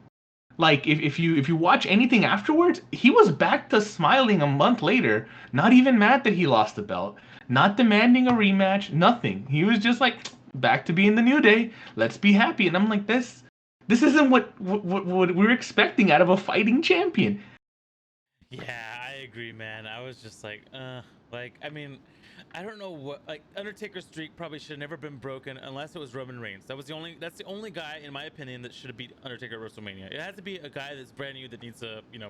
Like, if you watch anything afterwards, he was back to smiling a month later, not even mad that he lost the belt, not demanding a rematch, nothing. He was just like, back to being the New Day. Let's be happy. And I'm like, this isn't what we're expecting out of a fighting champion. Yeah, I agree, man. I was just like, I mean, I don't know what, like, Undertaker's streak probably should have never been broken unless it was Roman Reigns. That's the only guy, in my opinion, that should have beat Undertaker at WrestleMania. It has to be a guy that's brand new that needs a, you know,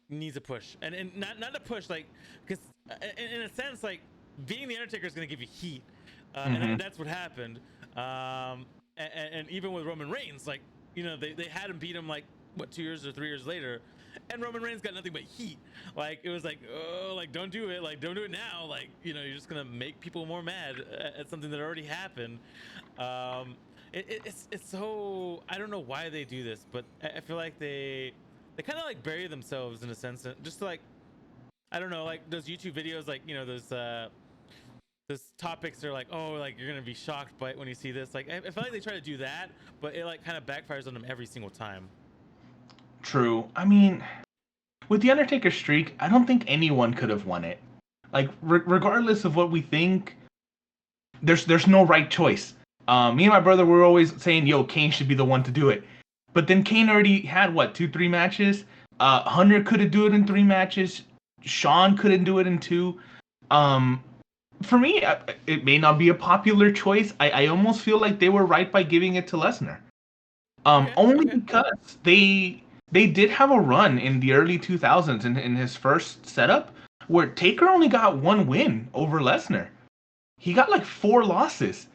needs a push, and not a push, like, because in a sense, like, being the Undertaker is going to give you heat, and that's what happened. And even with Roman Reigns, like, you know, they had him beat him, like, what, 2 years or 3 years later, and Roman Reigns got nothing but heat. Like, it was like, oh, like, don't do it, like, don't do it now, like, you know, you're just gonna make people more mad at something that already happened. It's so, I don't know why they do this, but I feel like they kind of like bury themselves in a sense, just to, like, I don't know, like those YouTube videos, like, you know, those topics are like, oh, like, you're gonna be shocked by it when you see this. Like, I feel like they try to do that, but it, like, kind of backfires on them every single time. True. I mean, with the Undertaker streak, I don't think anyone could have won it. Like, regardless of what we think, there's no right choice. Me and my brother were always saying, yo, Kane should be the one to do it. But then Kane already had, what, 2-3 matches? Hunter couldn't do it in 3 matches. Shawn couldn't do it in 2. For me, it may not be a popular choice. I almost feel like they were right by giving it to Lesnar. Only because they did have a run in the early 2000s in his first setup where Taker only got 1 win over Lesnar. He got like 4 losses.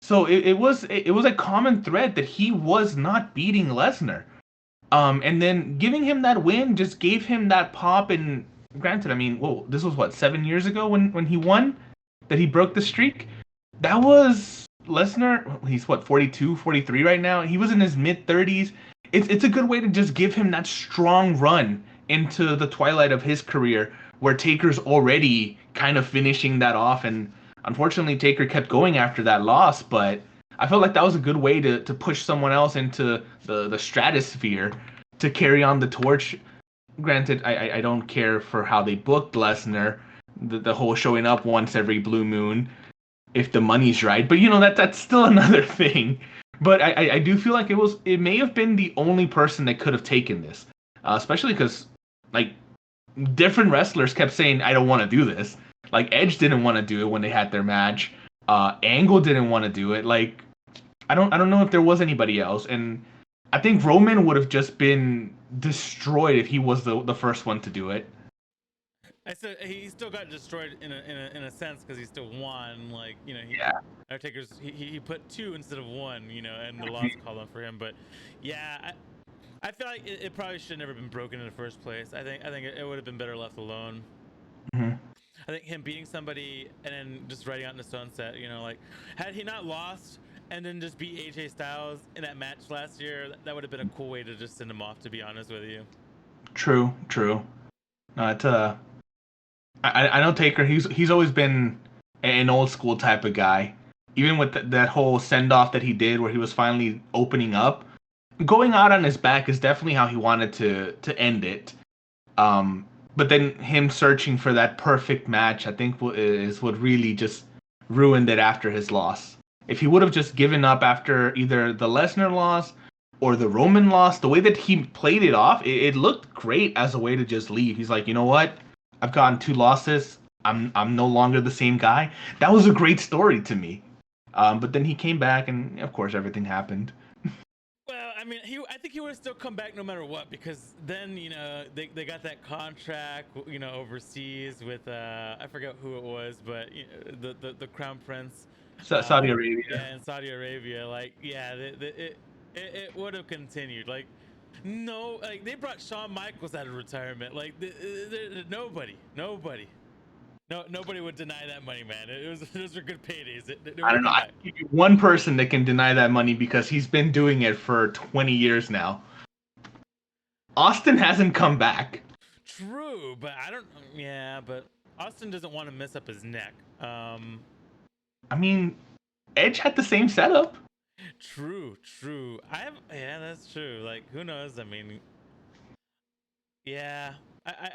So it was a common thread that he was not beating Lesnar. And then giving him that win just gave him that pop. And granted, I mean, whoa, this was what, 7 years ago when he won, that he broke the streak. That was Lesnar. He's what, 42, 43 right now. He was in his mid 30s. It's a good way to just give him that strong run into the twilight of his career, where Taker's already kind of finishing that off. And unfortunately, Taker kept going after that loss, but I felt like that was a good way to push someone else into the stratosphere to carry on the torch. Granted, I don't care for how they booked Lesnar, the whole showing up once every blue moon, if the money's right. But, you know, that's still another thing. But I do feel like it may have been the only person that could have taken this, especially because, like, different wrestlers kept saying, I don't want to do this. Like, Edge didn't want to do it when they had their match. Angle didn't want to do it. Like, I don't know if there was anybody else. And I think Roman would have just been destroyed if he was the first one to do it. I said he still got destroyed in a sense because he still won. Like, you know, Yeah. Undertakers he put 2 instead of 1, you know, and the loss column for him. But yeah, I feel like it probably should have never been broken in the first place. I think it would have been better left alone. Mm-hmm. I think him beating somebody and then just riding out in the sunset, you know, like had he not lost and then just beat AJ Styles in that match last year, that would have been a cool way to just send him off, to be honest with you. True. No, it's I know Taker. He's always been an old school type of guy. Even with that whole send off that he did, where he was finally opening up, going out on his back is definitely how he wanted to end it. But then him searching for that perfect match, I think, is what really just ruined it after his loss. If he would have just given up after either the Lesnar loss or the Roman loss, the way that he played it off, it looked great as a way to just leave. He's like, you know what? I've gotten 2 losses. I'm no longer the same guy. That was a great story to me. But then he came back, and of course everything happened. Well, I mean, I think he would have still come back no matter what, because then, you know, they got that contract, you know, overseas with I forget who it was, but you know, the crown prince. Saudi Arabia. Yeah, in Saudi Arabia, like, yeah, it would have continued. Like, no, like they brought Shawn Michaels out of retirement. Like, nobody. No, nobody would deny that money, man. Those are good paydays. I don't know. I give you one person that can deny that money because he's been doing it for 20 years now. Austin hasn't come back. True, but I don't. Yeah, but Austin doesn't want to mess up his neck. I mean, Edge had the same setup. True. Yeah, that's true. Like, who knows? I mean, yeah.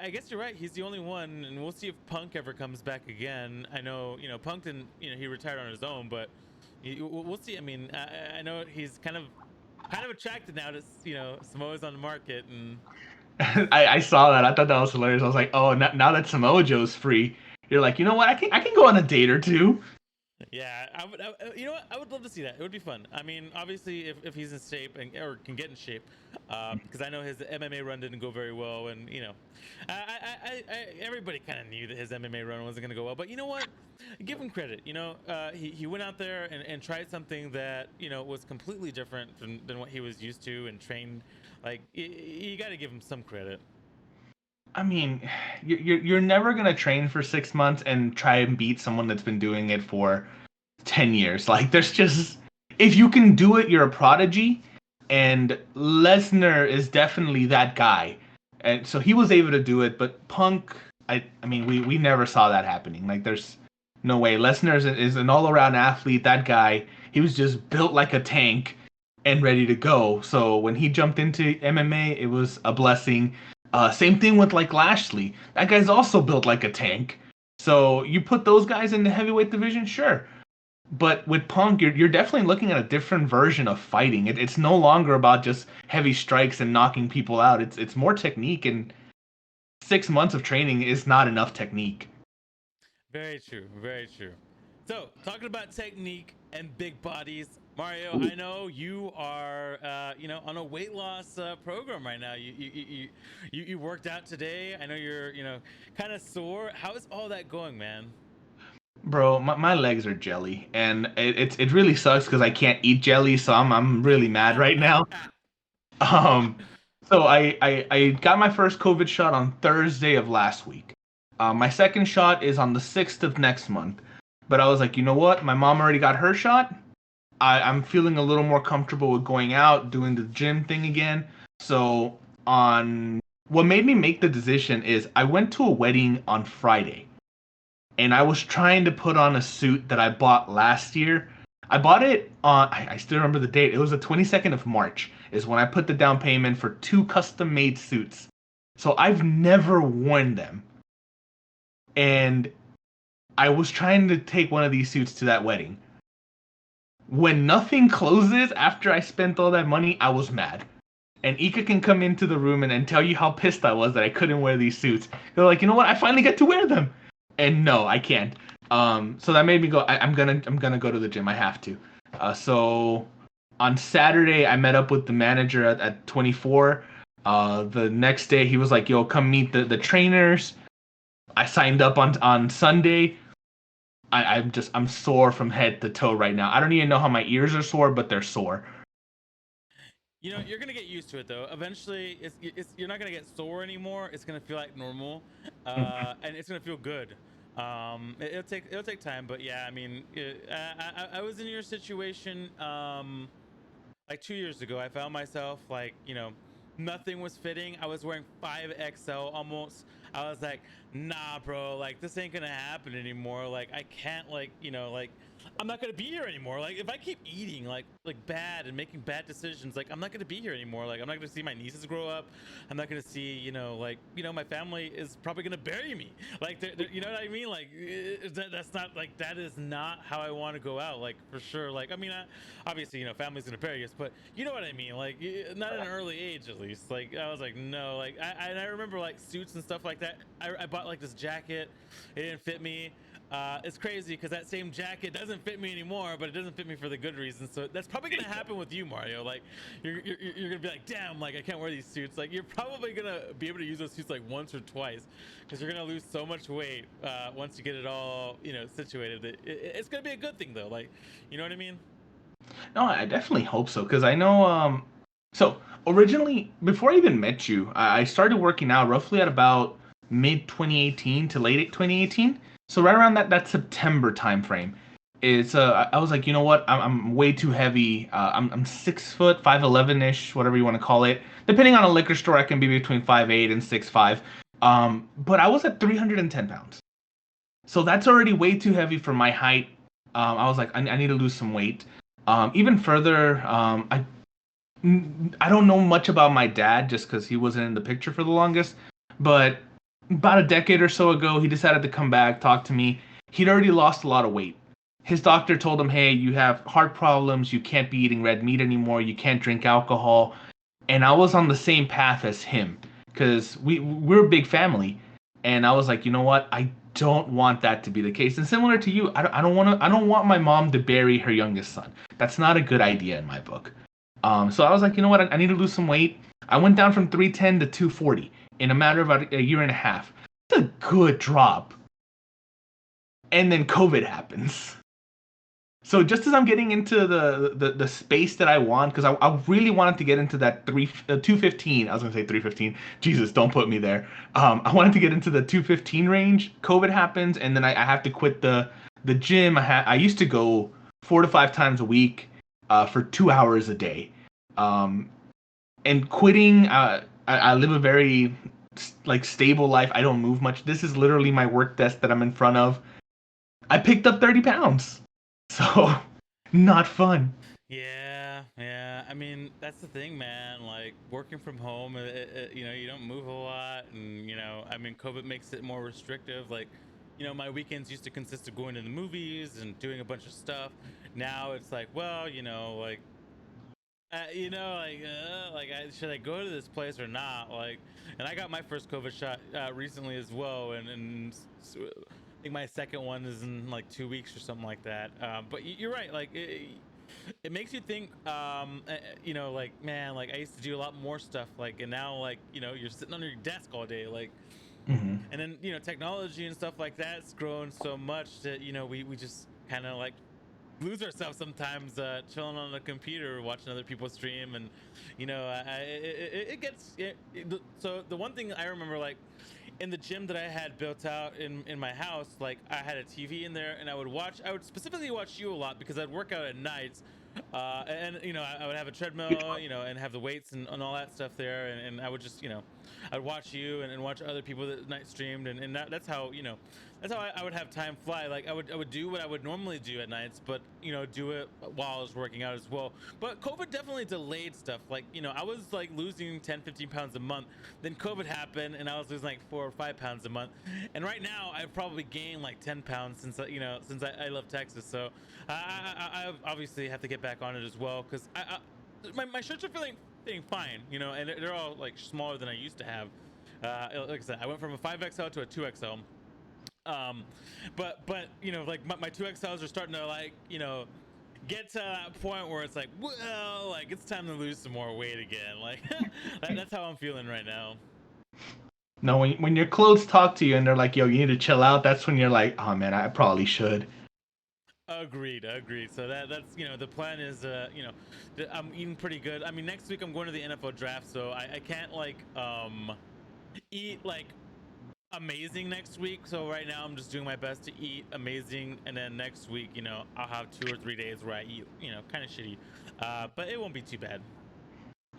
I guess you're right. He's the only one, and we'll see if Punk ever comes back again. I know, you know, Punk didn't, you know, he retired on his own, but we'll see. I mean, I know he's kind of attracted now to, you know, Samoa's on the market, and I saw that. I thought that was hilarious. I was like, oh, now that Samoa Joe's free, you're like, you know what? I can go on a date or two. yeah, you know what? I would love to see that. It would be fun. I mean, obviously, if he's in shape or can get in shape, because I know his MMA run didn't go very well, and you know, everybody kind of knew that his MMA run wasn't going to go well. But you know what? Give him credit. You know, he went out there and tried something that, you know, was completely different than what he was used to and trained. Like, you got to give him some credit. I mean, you're never gonna train for 6 months and try and beat someone that's been doing it for 10 years. Like, there's just, if you can do it, you're a prodigy. And Lesnar is definitely that guy, and so he was able to do it. But Punk, I mean, we never saw that happening. Like, there's no way. Lesnar is an all-around athlete. That guy, he was just built like a tank and ready to go. So when he jumped into MMA, it was a blessing. Same thing with like Lashley. That guy's also built like a tank. So you put those guys in the heavyweight division, sure. But with Punk, you're definitely looking at a different version of fighting. It's no longer about just heavy strikes and knocking people out. It's more technique, and 6 months of training is not enough technique. Very true. So, talking about technique and big bodies, Mario, I know you are, you know, on a weight loss program right now. You worked out today. I know you're, you know, kind of sore. How is all that going, man? Bro, my legs are jelly, and it really sucks because I can't eat jelly, so I'm really mad right now. Um, so I got my first COVID shot on Thursday of last week. My second shot is on the 6th of next month. But I was like, you know what? My mom already got her shot. I'm feeling a little more comfortable with going out, doing the gym thing again. So what made me make the decision is I went to a wedding on Friday, and I was trying to put on a suit that I bought last year. I bought it on, I still remember the date. It was the 22nd of March is when I put the down payment for 2 custom-made suits. So I've never worn them. And I was trying to take one of these suits to that wedding. When nothing closes after I spent all that money, I was mad. And Ika can come into the room and tell you how pissed I was that I couldn't wear these suits. They're like, you know what? I finally get to wear them. And no, I can't. So that made me go, I'm gonna go to the gym. I have to. So On Saturday, I met up with the manager at 24. The next day, he was like, "Yo, come meet the trainers." I signed up on Sunday. I'm sore from head to toe right now. I don't even know how my ears are sore, but they're sore. You know, you're gonna get used to it though. Eventually, you're not gonna get sore anymore. It's gonna feel like normal, and it's gonna feel good. It'll take time, but yeah, I mean, I was in your situation. Like 2 years ago, I found myself like, nothing was fitting. I was wearing 5XL almost. I was like, nah, bro, like this ain't gonna happen anymore. Like I can't, like, like I'm not gonna be here anymore. Like if I keep eating like bad and making bad decisions, like I'm not gonna be here anymore. Like I'm not gonna see my nieces grow up. I'm not gonna see, my family is probably gonna bury me. Like you know what I mean? Like that's not like, that is not how I want to go out. Like for sure. Like I mean, obviously, family's gonna bury us, but you know what I mean? Like not at an early age, at least. Like I was like, no. Like I remember like suits and stuff like that. I bought like this jacket. It didn't fit me. It's crazy because that same jacket doesn't fit me anymore, but it doesn't fit me for the good reasons. So that's probably gonna happen with you, Mario. Like you're gonna be like, damn, like I can't wear these suits. Like you're probably gonna be able to use those suits like once or twice because you're gonna lose so much weight once you get it all situated. It's gonna be a good thing though. Like, you know what I mean? No, I definitely hope so because I know. So originally, before I even met you, I started working out roughly at about mid 2018 to late 2018. So right around that September time frame, I was like, you know what? I'm way too heavy. I'm 6 foot, 5'11" ish, whatever you want to call it. Depending on a liquor store, I can be between 5'8" and 6'5". But I was at 310 pounds. So that's already way too heavy for my height. I was like, I need to lose some weight. Even further, I don't know much about my dad just because he wasn't in the picture for the longest. But about a decade or so ago, he decided to come back, talk to me. He'd already lost a lot of weight. His doctor told him, hey, you have heart problems. You can't be eating red meat anymore. You can't drink alcohol. And I was on the same path as him because we're a big family. And I was like, you know what? I don't want that to be the case. And similar to you, I don't want my mom to bury her youngest son. That's not a good idea in my book. So I was like, you know what? I need to lose some weight. I went down from 310 to 240 in a matter of about a year and a half. It's a good drop. And then COVID happens. So just as I'm getting into the space that I want, because I really wanted to get into that 215. I was gonna say 315. Jesus, don't put me there. I wanted to get into the 215 range. COVID happens, and then I have to quit the gym. I used to go 4 to 5 times a week for 2 hours a day. And quitting, I live a very stable life. I don't move much. This is literally my work desk that I'm in front of. I picked up 30 pounds. So, not fun. Yeah. I mean, that's the thing, man. Like working from home, you don't move a lot, and I mean, COVID makes it more restrictive. Like, my weekends used to consist of going to the movies and doing a bunch of stuff. Now it's like, well, should I go to this place or not? Like, and I got my first COVID shot recently as well, and I think my second one is in like 2 weeks or something like that. But you're right. Like, it makes you think. Like, man, like I used to do a lot more stuff. Like, and now, like, you're sitting on your desk all day. Like, Mm-hmm. and then technology and stuff like that's grown so much that we just kind of like lose ourselves sometimes chilling on the computer watching other people stream, and it gets so the one thing I remember, like in the gym that I had built out in my house, like I had a TV in there, and I would specifically watch you a lot because I'd work out at nights, and I would have a treadmill, and have the weights and all that stuff there, and I would just I'd watch you and watch other people that night streamed, and that's how that's how I would have time fly. Like I would do what I would normally do at nights, but do it while I was working out as well. But COVID definitely delayed stuff. Like I was like losing 10-15 pounds a month, then COVID happened and I was losing like 4 or 5 pounds a month, and right now I've probably gained like 10 pounds since I left Texas. So I obviously have to get back on it as well, because my shirts are feeling fine, and they're all like smaller than I used to have. Like I said, I went from a 5XL to a 2XL. But like my 2XLs are starting to like get to that point where it's like, well, like it's time to lose some more weight again. Like that's how I'm feeling right now. No, when your clothes talk to you and they're like, "Yo, you need to chill out," that's when you're like, "Oh man, I probably should." Agreed. So that's the plan is I'm eating pretty good. I mean, next week I'm going to the NFL draft, so I can't like eat like amazing next week. So right now I'm just doing my best to eat amazing, and then next week I'll have 2 or 3 days where I eat kind of shitty, but it won't be too bad.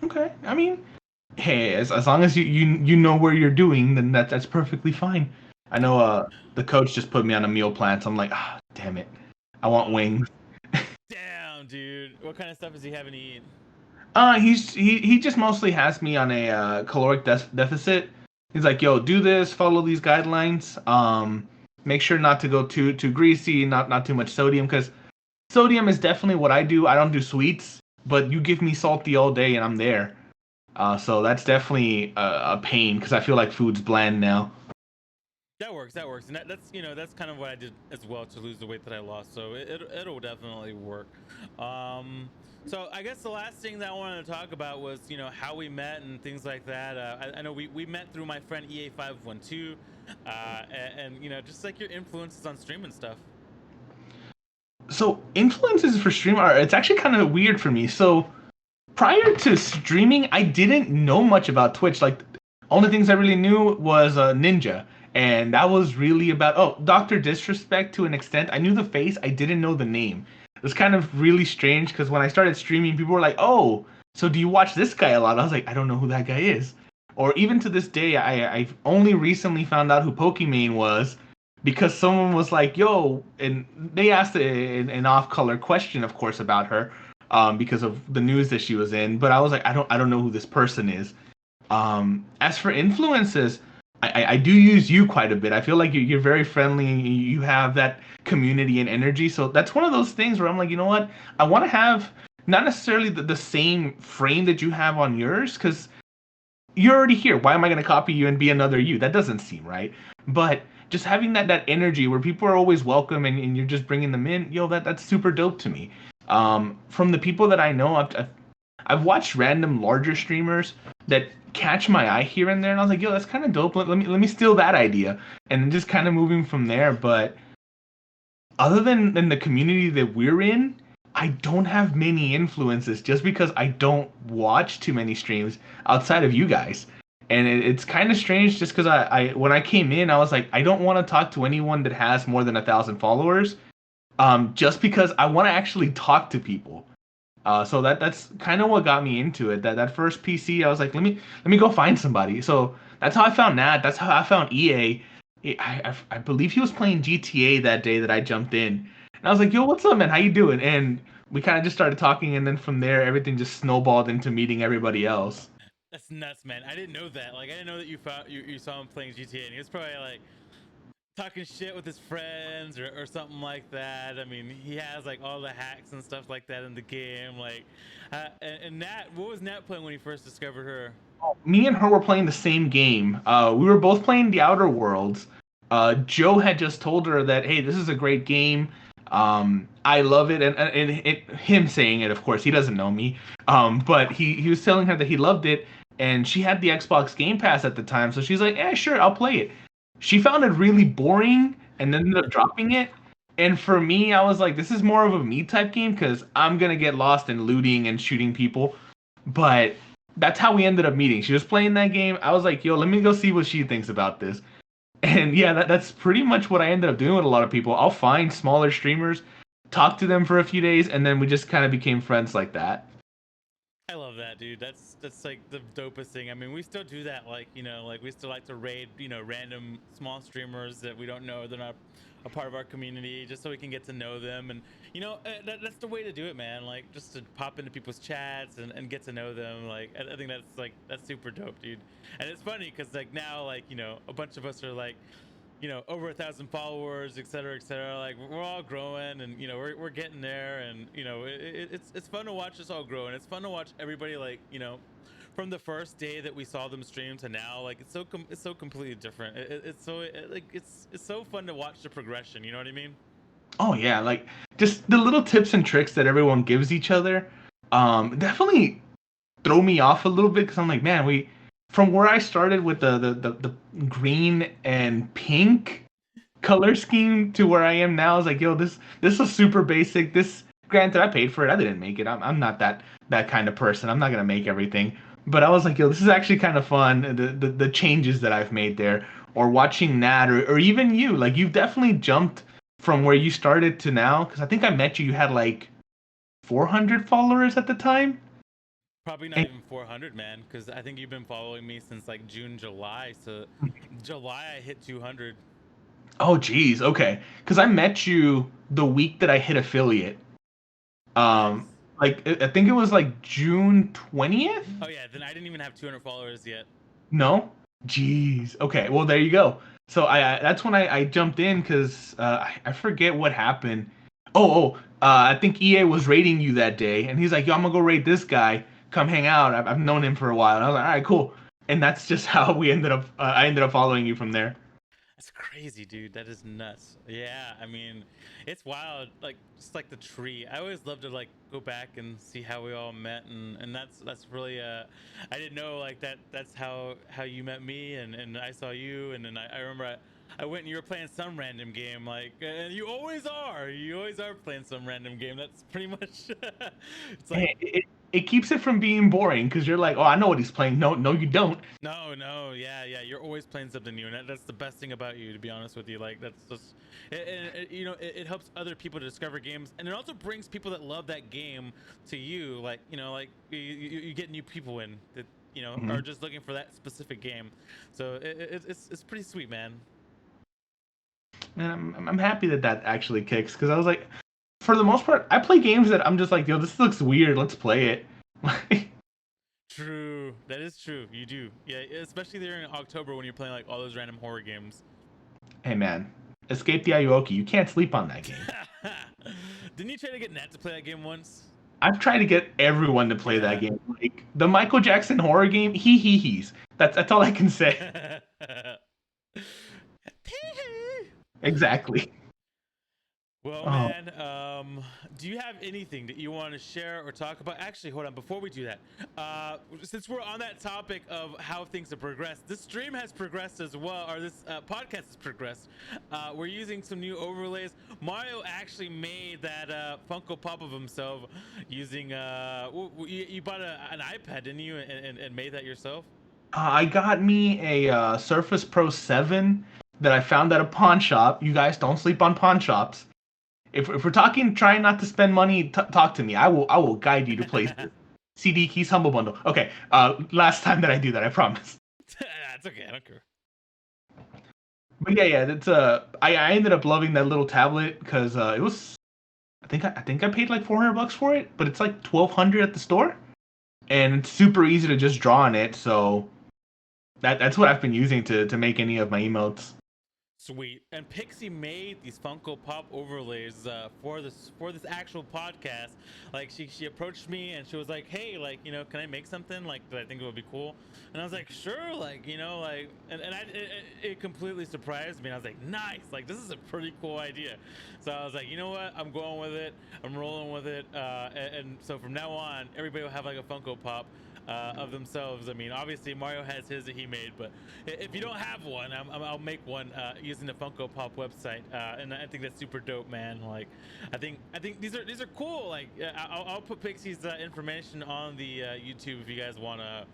Okay, I mean, hey, as long as you know where you're doing, then that's perfectly fine. I know the coach just put me on a meal plan, so I'm like, ah, damn it, I want wings. Damn, dude, what kind of stuff is he having to eat? He just mostly has me on a caloric deficit. He's like, yo, do this, follow these guidelines. Make sure not to go too greasy, not too much sodium, because sodium is definitely what I do. I don't do sweets, but you give me salty all day and I'm there. So that's definitely a pain because I feel like food's bland now. That works, and that's kind of what I did as well to lose the weight that I lost, so it'll definitely work. So I guess the last thing that I wanted to talk about was how we met and things like that. I know we met through my friend EA512, and just like your influences on streaming stuff. So influences for stream are, it's actually kind of weird for me. So prior to streaming, I didn't know much about Twitch. Like, only things I really knew was Ninja, and that was really about Doctor Disrespect to an extent. I knew the face, I didn't know the name. It was kind of really strange because when I started streaming, people were like, "Oh, so do you watch this guy a lot?" I was like, "I don't know who that guy is." Or even to this day, I've only recently found out who Pokimane was because someone was like, "Yo," and they asked an off-color question, of course, about her because of the news that she was in. But I was like, I don't know who this person is. As for influences, I do use you quite a bit. I feel like you're very friendly and you have that community and energy. So that's one of those things where I'm like, you know what? I want to have not necessarily the same frame that you have on yours because you're already here. Why am I going to copy you and be another you? That doesn't seem right. But just having that energy where people are always welcome and you're just bringing them in, that's super dope to me. From the people that I know, I've watched random larger streamers that catch my eye here and there, and I was like, yo, that's kind of dope. Let me steal that idea, and then just kind of moving from there. But other than the community that we're in, I don't have many influences just because I don't watch too many streams outside of you guys. And it's kind of strange just because I when I came in, I was like, I don't want to talk to anyone that has more than 1,000 followers, just because I want to actually talk to people. So that's kind of what got me into it. That first PC, I was like, let me go find somebody. So that's how I found Nat. That's how I found EA. I believe he was playing GTA that day that I jumped in, and I was like, yo, what's up, man? How you doing? And we kind of just started talking, and then from there, everything just snowballed into meeting everybody else. That's nuts, man. I didn't know that. Like, I didn't know that you saw him playing GTA, and he was probably like talking shit with his friends or something like that. I mean, he has like all the hacks and stuff like that in the game. Like, and Nat, what was Nat playing when he first discovered her? Me and her were playing the same game. We were both playing The Outer Worlds. Joe had just told her that, hey, this is a great game. I love it, and him saying it, of course, he doesn't know me. But he was telling her that he loved it, and she had the Xbox Game Pass at the time, so she's like, yeah, sure, I'll play it. She found it really boring, and then ended up dropping it. And for me, I was like, this is more of a me type game because I'm gonna get lost in looting and shooting people. But that's how we ended up meeting. She was playing that game. I was like, yo, let me go see what she thinks about this. And yeah, that's pretty much what I ended up doing with a lot of people. I'll find smaller streamers, talk to them for a few days, and then we just kind of became friends like that. I love that, dude. That's like the dopest thing. I mean, we still do that. Like, like we still like to raid, random small streamers that we don't know. They're not a part of our community, just so we can get to know them. And that's the way to do it, man. Like, just to pop into people's chats and get to know them. Like, I think that's super dope, dude. And it's funny because like now, like a bunch of us are like, over 1,000 followers, et cetera, et cetera. Like, we're all growing, and we're getting there, and it's fun to watch us all grow, and it's fun to watch everybody, like, from the first day that we saw them stream to now. Like, it's so completely different. It's so fun to watch the progression. You know what I mean? Oh yeah, like just the little tips and tricks that everyone gives each other, definitely throw me off a little bit because I'm like, man, we from where I started with the green and pink color scheme to where I am now is like, yo, this is super basic. This granted, I paid for it. I didn't make it. I'm not that kind of person. I'm not gonna make everything. But I was like, yo, this is actually kind of fun. The changes that I've made there, or watching Nat, or even you, like you've definitely jumped from where you started to now. Because I think I met you. You had like 400 followers at the time. Probably not And, even 400, man, because I think you've been following me since like June, July. So July I hit 200. oh, geez, okay. Because I met you the week that I hit affiliate. Um, Nice. like I think it was like June 20th. Oh yeah, then I didn't even have 200 followers yet. No? Jeez. Okay. Well, there you go. So I that's when I jumped in because I forget what happened. I think EA was rating you that day, and he's like, "Yo, I'm gonna go rate this guy. Come hang out. I've known him for a while." And I was like, "All right, cool." And that's just how we ended up. I ended up following you from there. That's crazy, dude. That is nuts. Yeah, I mean, it's wild. Like just like the tree. I always love to like go back and see how we all met, and that's really I didn't know like that. That's how you met me, and I saw you, and then I remember I went and you were playing some random game, like, and you always are. You always are playing some random game. That's pretty much. It's like It keeps it from being boring because you're like, "Oh, I know what he's playing." No, no, you don't. no, yeah. You're always playing something new, and that's the best thing about you, to be honest with you. Like that's just, you know, it helps other people to discover games, and it also brings people that love that game to you. Like you know, like you get new people in that you know Mhm. are just looking for that specific game. So it's pretty sweet, man. And I'm happy that that actually kicks because I was like, for the most part, I play games that I'm just like, yo, this looks weird. Let's play it. True, that is true. You do, yeah. Especially there in October when you're playing like all those random horror games. Hey man, Escape the Ayuoki. You can't sleep on that game. Didn't you try to get Nat to play that game once? I've tried to get everyone to play that Yeah. game. Like the Michael Jackson horror game, he's. That's all I can say. Exactly. Well, Oh, man, do you have anything that you want to share or talk about? Actually, hold on. Before we do that, since we're on that topic of how things have progressed, this stream has progressed as well, or this podcast has progressed. We're using some new overlays. Mario actually made that Funko Pop of himself using. You bought an iPad, didn't you, and made that yourself? I got me a Surface Pro 7 that I found at a pawn shop. You guys don't sleep on pawn shops. If we're talking, trying not to spend money, talk to me. I will guide you to places. CD keys, humble bundle. Okay. Last time that I do that, I promise. That's okay. I don't care. But yeah, that's I ended up loving that little tablet because it was I think I paid like $400 for it, but it's like 1,200 at the store, and it's super easy to just draw on it. So that's what I've been using to make any of my emotes. Sweet. And Pixie made these Funko Pop overlays for this actual podcast. Like she approached me and she was like, "Hey, like you know, can I make something like that I think it would be cool?" And I was like, "Sure." Like you know, like it completely surprised me. And I was like, "Nice! Like this is a pretty cool idea." So I was like, "You know what? I'm going with it. I'm rolling with it." And so from now on, everybody will have like a Funko Pop. Of themselves. I mean, obviously Mario has his that he made, but if you don't have one, I'll make one using the Funko Pop website, and I think that's super dope, man. Like, I think these are cool. Like, I'll put Pixie's information on the YouTube if you guys want to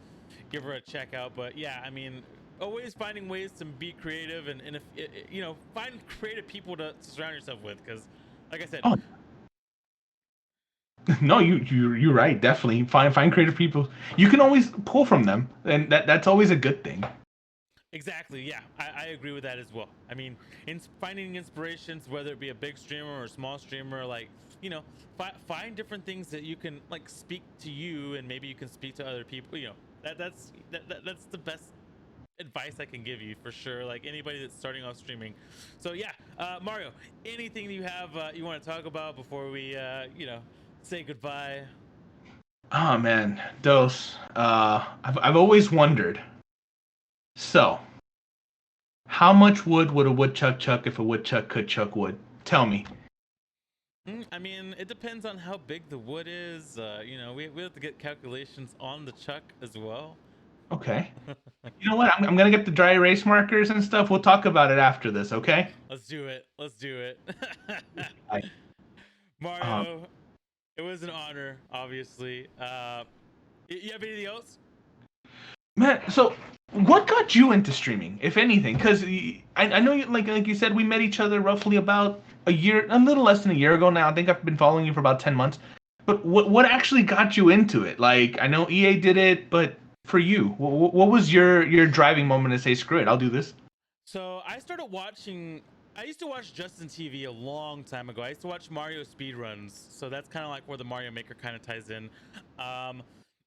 give her a check out. But yeah, I mean, always finding ways to be creative and if you know, find creative people to surround yourself with, because, like I said. Oh no, you're right. Definitely find creative people. You can always pull from them, and that's always a good thing. Exactly. Yeah, I agree with that as well. I mean, finding inspirations, whether it be a big streamer or a small streamer, like you know, find different things that you can like speak to you, and maybe you can speak to other people. You know, that's the best advice I can give you for sure. Like anybody that's starting off streaming. So yeah, Mario, anything you have you want to talk about before we you know say goodbye? Oh man, Dos. I've always wondered. So, how much wood would a woodchuck chuck if a woodchuck could chuck wood? Tell me. I mean, it depends on how big the wood is. You know, we have to get calculations on the chuck as well. Okay. You know what? I'm gonna get the dry erase markers and stuff. We'll talk about it after this, okay? Let's do it. Let's do it. I, um, Mario, it was an honor, obviously. You have anything else? man, so what got you into streaming, if anything? Because I know you like you said, we met each other roughly about a little less than a year ago now. I think I've been following you for about 10 months. But what actually got you into it? Like, I know EA did it, but for you, what was your driving moment to say, screw it, I'll do this? So I started watching. I used to watch Justin TV a long time ago. I used to watch Mario speedruns, so that's kind of like where the Mario Maker kind of ties in.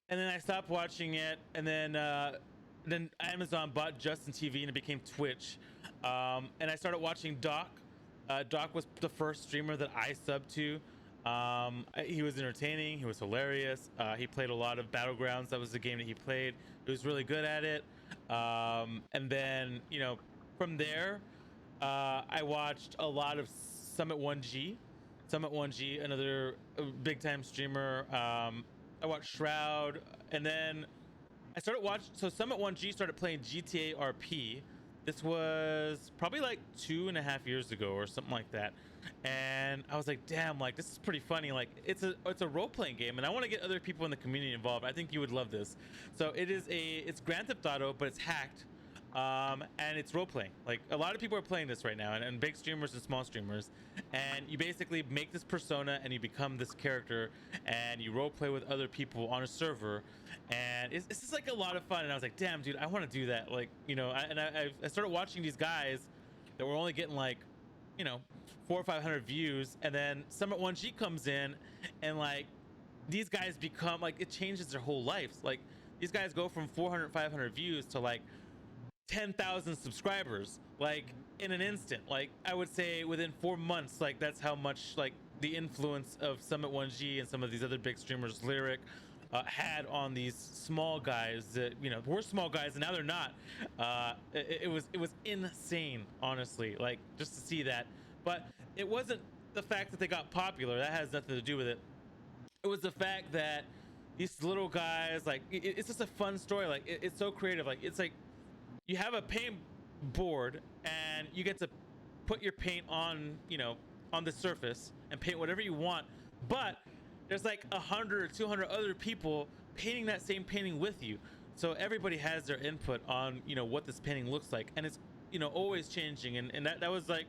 And then I stopped watching it, and then Amazon bought Justin TV, and it became Twitch. And I started watching Doc. Doc was the first streamer that I subbed to. He was entertaining. He was hilarious. He played a lot of Battlegrounds. That was the game that he played. He was really good at it. And then, you know, from there, I watched a lot of Summit 1G. Summit 1G, another big time streamer. I watched Shroud, and then I started watching. So Summit 1G started playing GTA RP. This was probably like 2.5 years ago or something like that. And I was like, damn, like this is pretty funny. Like it's a role-playing game, and I want to get other people in the community involved. I think you would love this. So it's Grand Theft Auto, but it's hacked. And it's role-playing. Like a lot of people are playing this right now, and big streamers and small streamers. And you basically make this persona, and you become this character, and you role-play with other people on a server. And it's just like a lot of fun. And I was like, damn, dude, I want to do that. Like, you know, I started watching these guys that were only getting like, you know, 400 or 500 views, and then Summit 1G comes in, and like these guys become like, it changes their whole lives. Like these guys go from 400 500 views to like 10,000 subscribers like in an instant. Like I would say within 4 months. Like that's how much like the influence of Summit 1G and some of these other big streamers, Lyric, had on these small guys that, you know, were small guys and now they're not. It was insane, honestly, like just to see that. But it wasn't the fact that they got popular. That has nothing to do with it. It was the fact that these little guys, like it's just a fun story. Like it's so creative. Like it's like you have a paint board and you get to put your paint on, you know, on the surface and paint whatever you want. But there's like 100 or 200 other people painting that same painting with you. So everybody has their input on, you know, what this painting looks like. And it's, you know, always changing. And that was like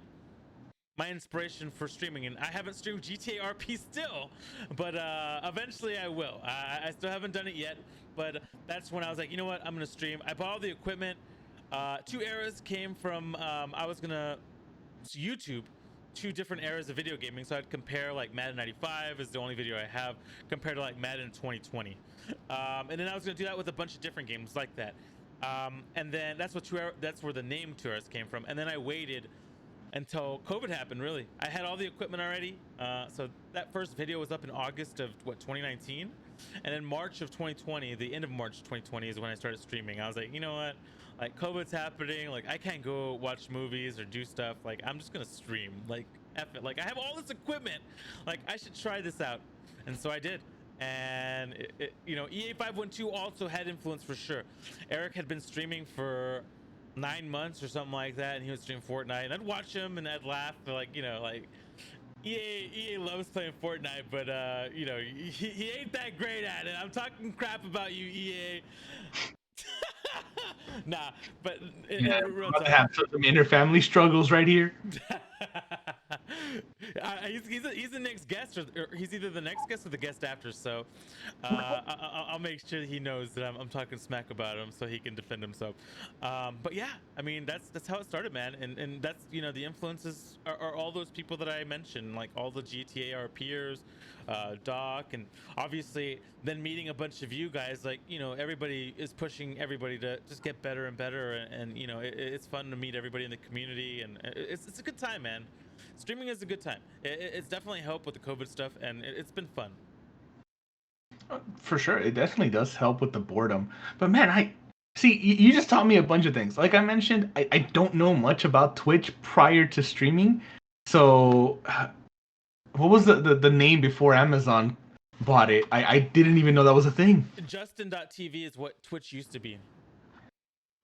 my inspiration for streaming. And I haven't streamed GTA RP still, but eventually I will. I still haven't done it yet, but that's when I was like, you know what, I'm gonna stream. I bought all the equipment. 2 eras came from, I was gonna YouTube 2 different eras of video gaming, so I'd compare like Madden 95 is the only video I have compared to like Madden 2020. And then I was gonna do that with a bunch of different games like that. And then that's where the name 2 eras came from. And then I waited until COVID happened. Really, I had all the equipment already. So that first video was up in August of 2019, and then March of 2020, the end of March 2020 is when I started streaming. I was like, you know what? Like COVID's happening, like I can't go watch movies or do stuff. Like I'm just gonna stream. Like F it. Like I have all this equipment. Like I should try this out. And so I did. And you know, EA 512 also had influence for sure. Eric had been streaming for 9 months or something like that, and he would stream Fortnite, and I'd watch him and I'd laugh. Like, you know, like EA loves playing Fortnite, but you know, he ain't that great at it. I'm talking crap about you, EA. Nah, but Yeah, real about to talk. have some inner family struggles right here. He's the next guest, or he's either the next guest or the guest after. So I'll make sure that he knows that I'm talking smack about him, so he can defend himself. But yeah, I mean that's how it started, man. And that's, you know, the influences are all those people that I mentioned, like all the GTA RPers, Doc, and obviously then meeting a bunch of you guys. Like, you know, everybody is pushing everybody to just get better and better, and you know, it's fun to meet everybody in the community, and it's a good time, man. Streaming is a good time. It's definitely helped with the COVID stuff, and it's been fun. For sure, it definitely does help with the boredom. But man, I see you just taught me a bunch of things. Like I mentioned, I don't know much about Twitch prior to streaming, so what was the name before Amazon bought it? I didn't even know that was a thing. Justin.tv is what Twitch used to be.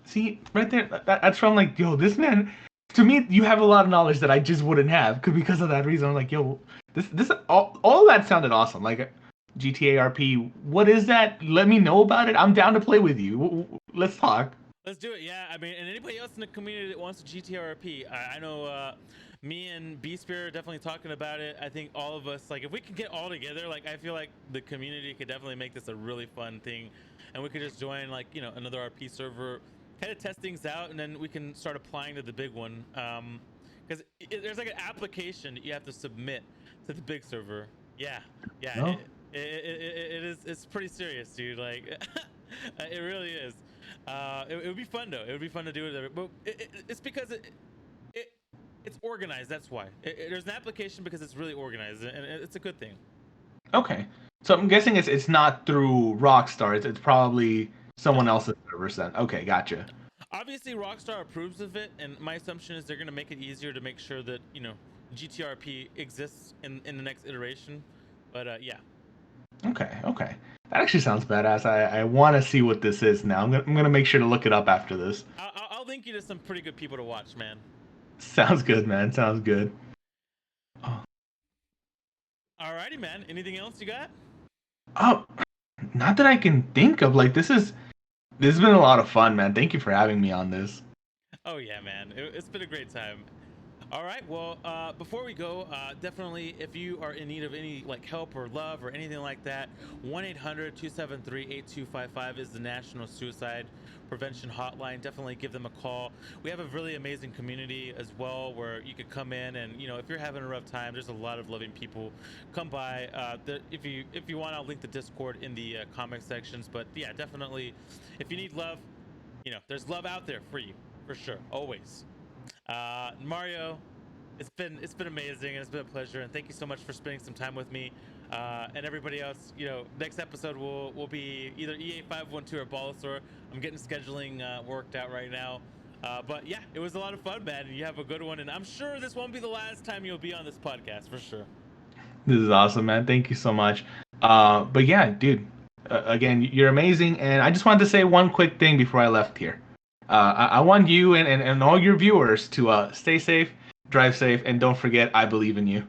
See, right there, that's from like, yo, this man. To me, you have a lot of knowledge that I just wouldn't have, because of that reason. I'm like, yo, this all that sounded awesome. Like GTA RP, what is that? Let me know about it. I'm down to play with you. Let's talk. Let's do it. Yeah, I mean, and anybody else in the community that wants to GTA RP, I know me and B Spear are definitely talking about it. I think all of us, like, if we can get all together, like, I feel like the community could definitely make this a really fun thing, and we could just join, like, you know, another RP server, kind of test things out, and then we can start applying to the big one. Because there's like an application that you have to submit to the big server. Yeah, yeah, No? it is. It's pretty serious, dude. Like, it really is. It would be fun though. It would be fun to do it, but it's because it's organized. That's why there's an application, because it's really organized, and it's a good thing. Okay, so I'm guessing it's not through Rockstar. It's probably someone else's servers then. Okay, gotcha. Obviously, Rockstar approves of it, and my assumption is they're going to make it easier to make sure that, you know, GTRP exists in the next iteration. But yeah. Okay. That actually sounds badass. I want to see what this is now. I'm gonna make sure to look it up after this. I'll link you to some pretty good people to watch, man. Sounds good, man. Sounds good. Oh. Alrighty, man. Anything else you got? Oh, not that I can think of. Like, this has been a lot of fun, man. Thank you for having me on this. Oh yeah, man. It's been a great time. All right. Well, before we go, definitely, if you are in need of any like help or love or anything like that, 1-800-273-8255 is the National Suicide Prevention Hotline. Definitely give them a call. We have a really amazing community as well, where you could come in and, you know, if you're having a rough time, there's a lot of loving people. Come by. If you want, I'll link the Discord in the comment sections. But yeah, definitely, if you need love, you know, there's love out there for you, for sure, always. Mario, it's been amazing, and it's been a pleasure, and thank you so much for spending some time with me. And everybody else, you know, next episode will be either EA512 or Ballasaur. I'm getting scheduling worked out right now. But yeah, it was a lot of fun, man, and you have a good one, and I'm sure this won't be the last time you'll be on this podcast, for sure. This is awesome, man. Thank you so much. But yeah, dude, again, you're amazing, and I just wanted to say one quick thing before I left here. I want you and all your viewers to stay safe, drive safe, and don't forget, I believe in you.